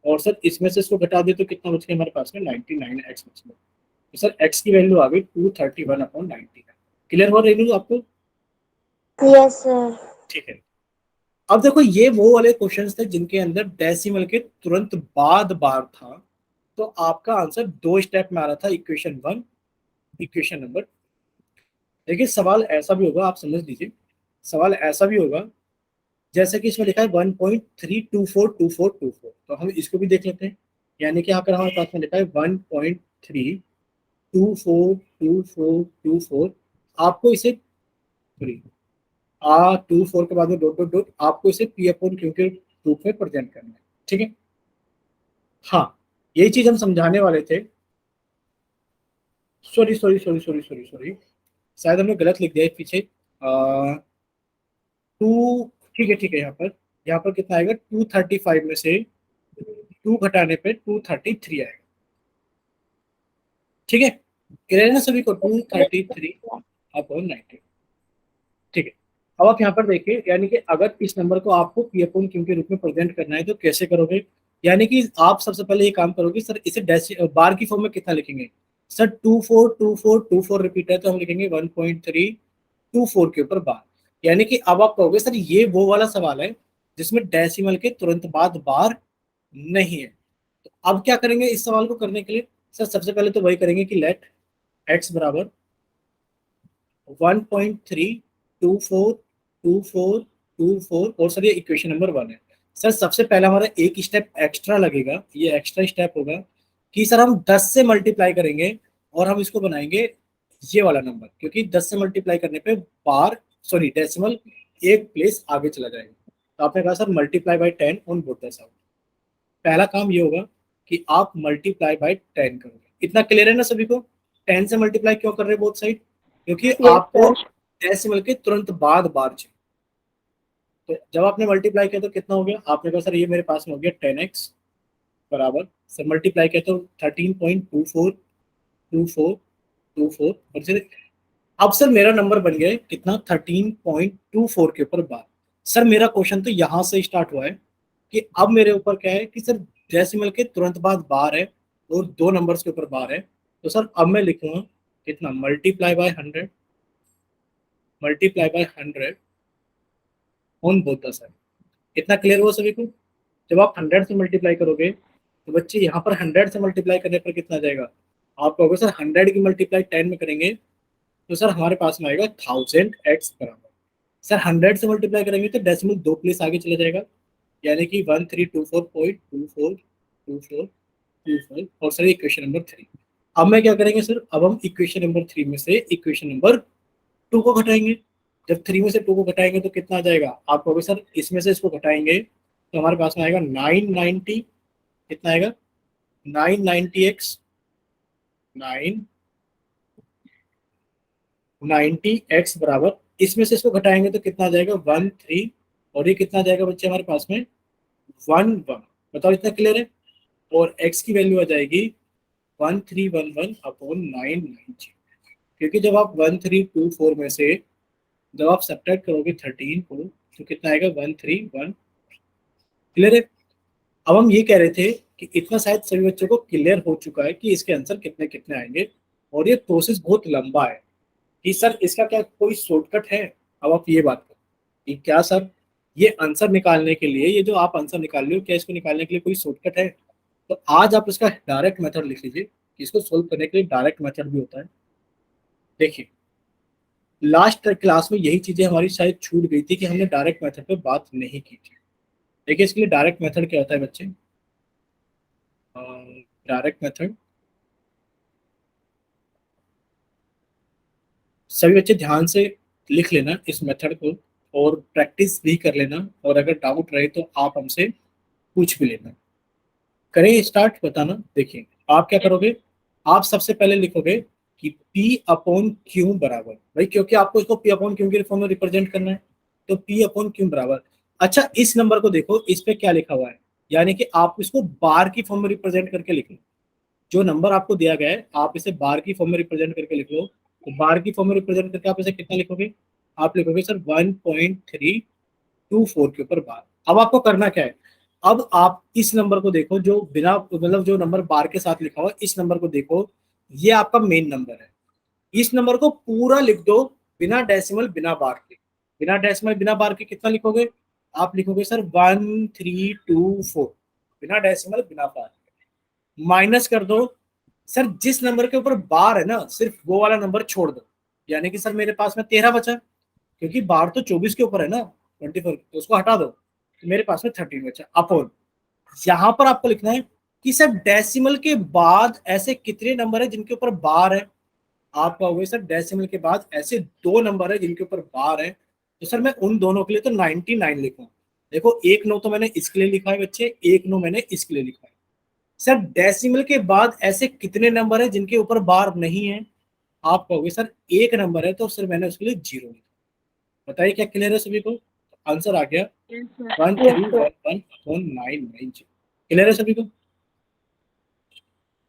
और सर इसमें से इसको घटा दिया तो कितना बच गया हमारे पास में 99x बच गया। तो सर x की वैल्यू आ गई 231/99। क्लियर हो रही है आपको। Yes sir. ठीक है, अब देखो ये वो वाले क्वेश्चंस थे जिनके अंदर डेसिमल के तुरंत बाद बार था, तो आपका आंसर 2 स्टेप में आ रहा था, इक्वेशन 1 इक्वेशन नंबर। देखिए सवाल ऐसा भी होगा, आप समझ लीजिए, सवाल ऐसा भी होगा जैसे कि इसमें लिखा है 1.3242424, तो हम इसको भी देख लेते हैं। यानी कि यहाँ पर हमारे पास में लिखा है 1.3242424, आपको इसे सॉरी 24 के बाद में डॉट डॉट डॉट, आपको इसे पी अपॉन क्यू के रूप में प्रेजेंट करना है। ठीक है, हाँ यही चीज हम समझाने वाले थे। Sorry sorry sorry sorry sorry sorry, शायद हमने गलत लिख दिया है पीछे। 2, ठीक है ठीक है, यहाँ पर कितना आएगा, 235 में से 2 घटाने पे 233 आएगा। ठीक है, क्लियर है ना सभी को, 233 अपॉन 90। ठीक है, अब आप यहाँ पर देखिए, यानी कि अगर इस नंबर को आपको पी अपॉन क्यू के रूप में प्रेजेंट करना है तो कैसे करोगे। यानी कि आप सबसे पहले ये काम करोगे, सर इसे बार की फॉर्म में कितना लिखेंगे। सर 242424 रिपीट है तो हम लिखेंगे 1.324 के ऊपर बार। यानी कि अब आप कहोगे सर ये वो वाला सवाल है जिसमें डेसिमल के तुरंत बाद बार नहीं है। तो अब क्या करेंगे इस सवाल को करने के लिए, सर सबसे पहले तो वही करेंगे कि लेट x बराबर 1.3242424, और सर ये इक्वेशन नंबर 1 है। सर सबसे पहला हमारा एक स्टेप एक्स्ट्रा लगेगा, ये एक्स्ट्रा स्टेप होगा कि सर हम 10 से मल्टीप्लाई करेंगे और हम इसको बनाएंगे ये वाला नंबर, क्योंकि 10 से मल्टीप्लाई करने पे बार सॉरी डेसिमल एक प्लेस आगे चला जाएगा। तो आपने कहा sir multiply by 10 on both the side. पहला काम ये होगा कि आप मल्टीप्लाई बाय 10 करोगे। इतना क्लियर है ना सभी को, 10 से मल्टीप्लाई क्यों कर रहे हैं बोथ साइड, क्योंकि आपको डेसिमल के तुरंत बाद बार चाहिए। तो जब आपने मल्टीप्लाई किया तो कितना हो गया, आपने कहा सर ये मेरे पास में हो गया 10x बराबर, सर मल्टीप्लाई किया तो 13.242424, और फिर अब सर मेरा नंबर बन गया है कितना 13.24 के ऊपर बार। सर मेरा क्वेश्चन तो यहाँ से स्टार्ट हुआ है कि अब मेरे ऊपर क्या है कि सर डेसिमल के तुरंत बाद बार है और 2 नंबर्स के ऊपर बार है। तो सर अब मैं लिखूंगा कितना multiply by 100 on both the side. इतना क्लियर हुआ सभी को। जब आप 100 से मल्टीप्लाई करोगे तो बच्चे यहाँ पर 100 से मल्टीप्लाई करने पर कितना आ जाएगा, आप कहोगे सर 100 की मल्टीप्लाई 10 में करेंगे तो सर हमारे पास में आएगा 1000x बराबर। सर 100 से मल्टीप्लाई करेंगे तो डेसिमल 2 प्लेस आगे चला जाएगा, यानी कि 1324.242424 और सर इक्वेशन नंबर 3। अब मैं क्या करेंगे सर, अब हम इक्वेशन नंबर 3 में से इक्वेशन नंबर 2 को घटाएंगे। जब 3 में से 2 को घटाएंगे तो कितना आ जाएगा, आप कहोगे सर इसमें से इसको घटाएंगे तो हमारे पास में आएगा 990, कितना आएगा 990x 990x बराबर, इसमें से इसको घटाएंगे तो कितना आ जाएगा 13, और ये कितना आ जाएगा बच्चे हमारे पास में 11। बताओ इतना क्लियर है। और x की वैल्यू आ जाएगी 1311 अपॉन 990, क्योंकि जब आप 1324 में से जब आप सब्ट्रैक्ट करोगे 13 को तो कितना आएगा 131। क्लियर है। अब हम ये कह रहे थे कि इतना शायद सभी बच्चों को क्लियर हो चुका है कि इसके आंसर कितने कितने आएंगे, और ये प्रोसेस बहुत लंबा है कि सर इसका क्या कोई शॉर्टकट है। अब आप ये बात करो कि क्या सर ये आंसर निकालने के लिए, ये जो आप आंसर निकाल रहे हो, क्या इसको निकालने के लिए कोई शॉर्टकट है। तो आज आप इसका डायरेक्ट मेथड लिख लीजिए कि इसको सोल्व करने के लिए डायरेक्ट मेथड भी होता है। देखिए लास्ट क्लास में यही चीजें हमारी शायद छूट गई थी कि हमने डायरेक्ट मेथड पे बात नहीं की थी। देखिए इसके लिए डायरेक्ट मेथड क्या होता है बच्चे, डायरेक्ट मेथड सभी बच्चे ध्यान से लिख लेना इस मेथड को और प्रैक्टिस भी कर लेना, और अगर डाउट रहे तो आप हमसे पूछ भी लेना। करें स्टार्ट, बताना। देखिए आप क्या करोगे, आप सबसे पहले लिखोगे कि P अपॉन क्यू बराबर, भाई क्योंकि आपको इसको P अपॉन क्यू के फॉर्म में रिप्रेजेंट करना है, तो P अपॉन क्यू बराबर। अच्छा इस नंबर को देखो, इस पे क्या लिखा हुआ है, यानी कि आप इसको बार की फॉर्म में रिप्रेजेंट करके लिख लो। जो नंबर आपको दिया गया है आप इसे बार की फॉर्म में रिप्रेजेंट करके लिख लो। तो बार की फॉर्म में रिप्रेजेंट करके आप इसे कितना लिखोगे, आप लिखोगे सर 1.324 के ऊपर बार। अब आपको करना क्या है, अब आप इस नंबर को देखो जो बिना मतलब जो नंबर बार के साथ लिखा हुआ, इस नंबर को देखो, ये आपका मेन नंबर है। इस नंबर को पूरा लिख दो बिना डेसिमल बिना बार के। बिना डेसिमल बिना बार के कितना लिखोगे, आप लिखोगे सर 1324 बिना डेसिमल बिना बार के। माइनस कर दो सर जिस नंबर के ऊपर बार है ना सिर्फ वो वाला नंबर छोड़ दो, यानी कि सर मेरे पास में 13 बचा, क्योंकि बार तो 24 के ऊपर है ना 24, तो उसको हटा दो तो मेरे पास में 13 बचा अपॉन। यहां पर आपको लिखना है कि सर डेसिमल के बाद ऐसे कितने नंबर है जिनके ऊपर बार है। आप कहोगे सर डेसिमल के बाद ऐसे 2 नंबर है जिनके ऊपर बार है, तो सर मैं उन दोनों के लिए तो 99 लिखूं। देखो 1 9 तो मैंने इसके लिए लिखा है बच्चे, 1 9 मैंने इसके लिए लिखा है। सर डेसिमल के बाद ऐसे कितने नंबर है जिनके ऊपर बार नहीं है, आप कहोगे सर 1 नंबर है, तो सर मैंने उसके लिए 0 लिखा। बताइए क्या क्लियर है सभी को, आंसर आ गया 1311.990। क्लियर है सभी को।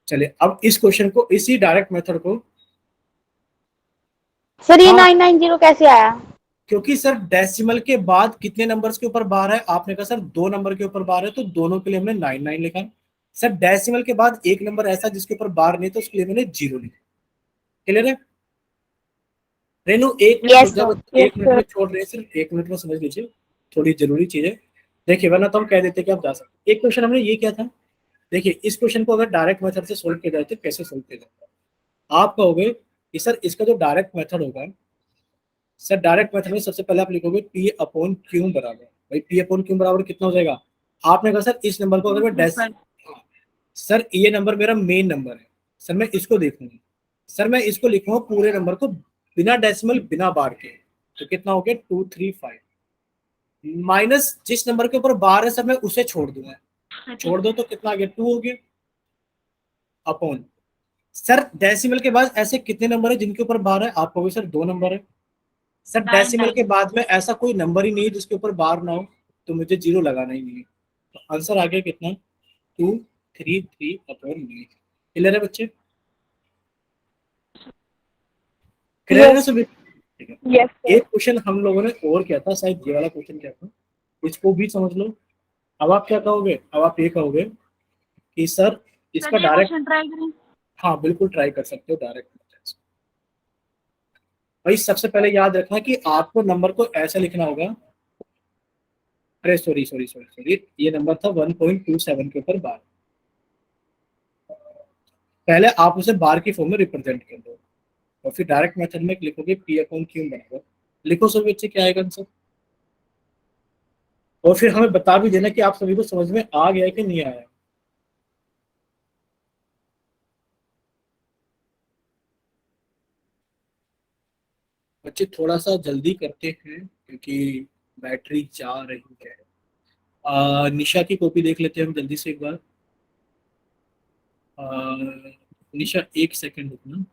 चलिए अब इस क्वेश्चन को, इसी डायरेक्ट मेथड को, सर ये हाँ 990 कैसे आया? क्योंकि सर डेसिमल के बाद कितने नंबर्स के ऊपर बार है, आपने कहा सर 2 नंबर के ऊपर बार है, तो दोनों के लिए हमने 99 लिखा। सर डेसिमल के बाद एक नंबर ऐसा जिसके ऊपर बार नहीं, तो उसके लिए मैंने 0 लिखा। क्लियर है। रेनू एक मिनट रुक जाओ, एक मिनट में छोड़ रहे हैं, सिर्फ 1 मिनट में समझ लीजिए, थोड़ी जरूरी चीज है। देखिए वरना तो हम कह देते कि आप जा सकते। एक क्वेश्चन हमने ये किया था, देखिए इस क्वेश्चन को अगर डायरेक्ट मेथड से सोल्व किया जाए तो कैसे सोल्व किया जाता है। आप कहोगे कि सर इसका जो डायरेक्ट मेथड होगा, सर डायरेक्ट मेथड में सबसे पहले आप लिखोगे P अपॉन क्यू बराबर, भाई P अपॉन क्यू बराबर कितना हो जाएगा। आपने कहा सर इस नंबर को अगर मैं डेस, सर ये नंबर मेरा मेन नंबर है, सर मैं इसको देखूंगा, सर मैं इसको लिखूंगा पूरे नंबर को बिना डेसिमल बिना बार के, तो कितना हो गया 235 माइनस जिस नंबर के ऊपर बार है सर मैं उसे छोड़ दूंगा, छोड़ दो तो कितना आ गया 2 हो गया अपॉन। सर डेसिमल के बाद ऐसे कितने नंबर है जिनके ऊपर बार है, आप कहोगे सर 2 नंबर है। सर डेसिमल के बाद में ऐसा कोई नंबर ही नहीं है जिसके ऊपर बार ना हो, तो मुझे 0 लगाना ही नहीं है। तो आंसर आ गया कितना 233 अपॉन 9। क्लियर है बच्चे, क्लियर है ना सभी। ठीक है। एक क्वेश्चन हम लोगों ने और किया था, शायद ये वाला क्वेश्चन क्या था, इसको भी समझ लो। अब आप क्या कहोगे, अब आप ये कहोगे कि सर इसका डायरेक्ट, ट्राई करें। हाँ बिल्कुल ट्राई कर सकते हो डायरेक्ट। भाई सबसे पहले याद रखना कि आपको नंबर को ऐसे लिखना होगा, अरे सॉरी सॉरी सॉरी सॉरी, ये नंबर था 1.27 के ऊपर बार। पहले आप उसे बार की फॉर्म में रिप्रेजेंट कर दो और फिर डायरेक्ट मेथड में लिखोगे पी अपॉन क्यू बराबर, लिखो सभी बच्चे क्या आएगा आंसर, और फिर हमें बता भी देना कि आप सभी को समझ में आ गया कि नहीं आया। बच्चे थोड़ा सा जल्दी करते हैं क्योंकि बैटरी जा रही है। निशा की कॉपी देख लेते हैं हम जल्दी से एक बार। निशा एक सेकंड रुकना।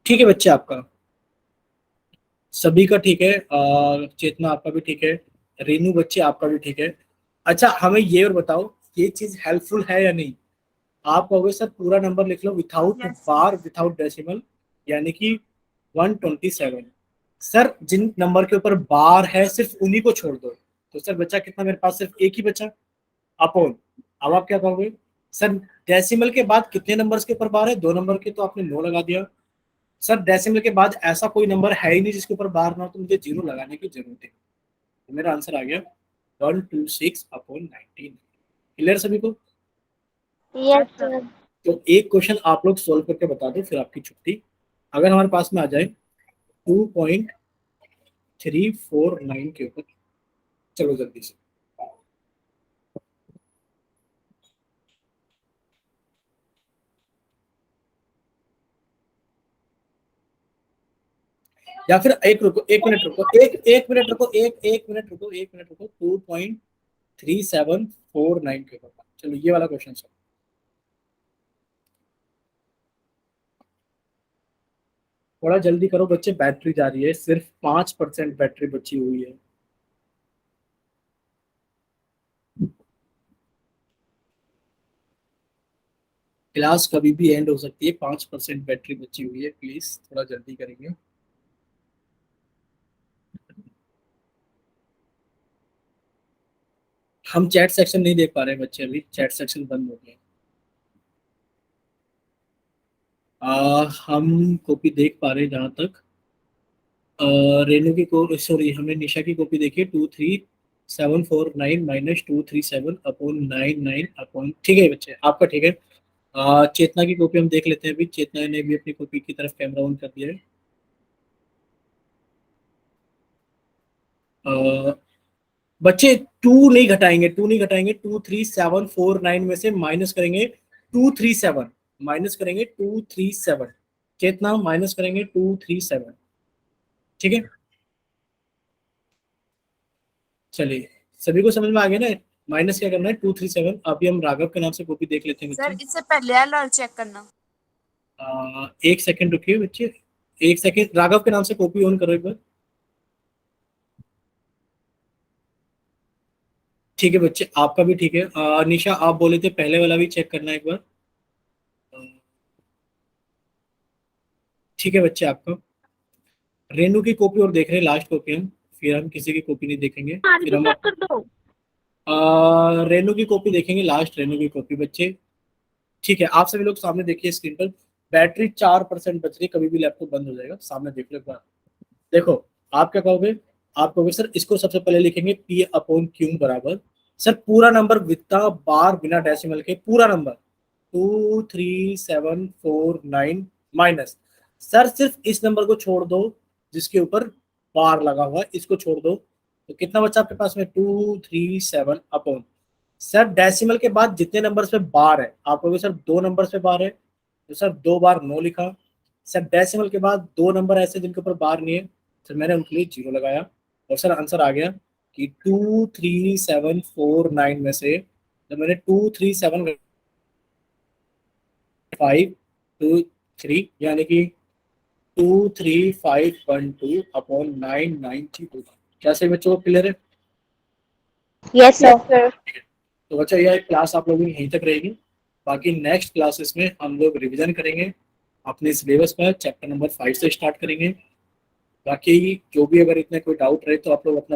ठीक है बच्चे, आपका सभी का ठीक है, चेतना आपका भी ठीक है, रेनू बच्चे आपका भी ठीक है। अच्छा हमें ये और बताओ, ये चीज हेल्पफुल है या नहीं। आप कहोगे सर पूरा नंबर लिख लो विथाउट Yes. बार विथाउट डेसिमल, यानी कि 127। सर जिन नंबर के ऊपर बार है सिर्फ उन्हीं को छोड़ दो, तो सर बच्चा कितना, मेरे पास सिर्फ एक ही बचा, अपॉन। अब आप क्या कहोगे, सर डेसिमल के बाद कितने नंबर्स के ऊपर बार है, 2 नंबर के, तो आपने 9 लगा दिया। सर डेसिमल के बाद ऐसा कोई नंबर है ही नहीं जिसके ऊपर बार ना हो, तो मुझे 0 लगाने की जरूरत है। तो मेरा आंसर आ गया 126/19। क्लियर सभी को। Yes sir. सर। तो एक क्वेश्चन आप लोग सोल्व करके बता दो, फिर आपकी छुट्टी। अगर हमारे पास में आ जाए 2.349 के ऊपर, चलो जल्दी से। या फिर एक रुको, एक मिनट रुको, एक मिनट रुको, एक मिनट रुको, एक मिनट रुको, 2.3749 के ऊपर। चलो ये वाला क्वेश्चन सर, थोड़ा जल्दी करो बच्चे, बैटरी जा रही है, सिर्फ 5% बैटरी बची हुई है। क्लास कभी भी एंड हो सकती है, 5% बैटरी बची हुई है, प्लीज थोड़ा जल्दी करेंगे। हम चैट सेक्शन नहीं देख पा रहे हैं बच्चे, अभी चैट सेक्शन बंद हो गया। हम कॉपी देख पा रहे हैं जहां तक, रेनू की को सॉरी हमने निशा की कॉपी देखी, 23749 माइनस 237/99 अपॉन, ठीक है बच्चे आपका ठीक है। चेतना की कॉपी हम देख लेते हैं, अभी चेतना ने भी अपनी कॉपी की तरफ कैमरा ऑन कर दिया है। बच्चे टू नहीं घटाएंगे, 23749 में से माइनस करेंगे 237, माइनस करेंगे 237, चेतना माइनस करेंगे 237, ठीक है। चलिए सभी को समझ में आ गया ना, माइनस क्या करना है 237। अभी हम राघव के नाम से कॉपी देख लेते हैं सर बच्चे। इससे पहले वाला और चेक करना। एक सेकंड रुकिए बच्चे, एक सेकंड, राघव के नाम से कॉपी ऑन करो एक बार। ठीक है बच्चे आपका भी ठीक है। निशा आप बोले थे पहले वाला भी चेक करना एक बार। अ, ठीक है बच्चे आपका। रेनू की कॉपी और देख रहे हैं, लास्ट कॉपी हम, फिर हम किसी की कॉपी नहीं देखेंगे। हमारी फिर भी हम चेक कर दो। रेनू की कॉपी देखेंगे, लास्ट रेनू की कॉपी बच्चे। ठीक है आप सभी लोग सामने देखिए स्क्रीन पर, बैटरी 4% बच रही है, कभी भी लैपटॉप बंद हो जाएगा, सामने देख लो एक बार। देखो आप क्या कहोगे, आप कहोगे सर इसको सबसे पहले लिखेंगे पी अपॉन क्यू बराबर, सर पूरा नंबर वित्ता बार बिना डेसिमल के, पूरा नंबर 23749 माइनस, सर सिर्फ इस नंबर को छोड़ दो जिसके ऊपर बार लगा हुआ है, इसको छोड़ दो, तो कितना बचा आपके पास में 237 अपॉन, सर डेसिमल के बाद जितने नंबर्स पे बार है, आप कहोगे सर 2 नंबर्स पे बार है, तो सर 2 बार 9 लिखा। सर डेसिमल के बाद 2 नंबर ऐसे जिनके ऊपर बार नहीं है, सर मैंने उनके लिए 0 लगाया, और सर आंसर आ गया कि 23749 में से जब मैंने 237.523 यानी कि 23512/992। क्या सही बच्चों को क्लियर है। Yes sir. तो बच्चा यह क्लास आप लोगों की यहीं तक रहेगी, बाकी नेक्स्ट क्लासेस में हम लोग रिवीजन करेंगे अपने सिलेबस पर, चैप्टर नंबर 5 से स्टार्ट करेंगे। बाकी जो भी अगर इतने कोई डाउट रहे तो आप लोग अपना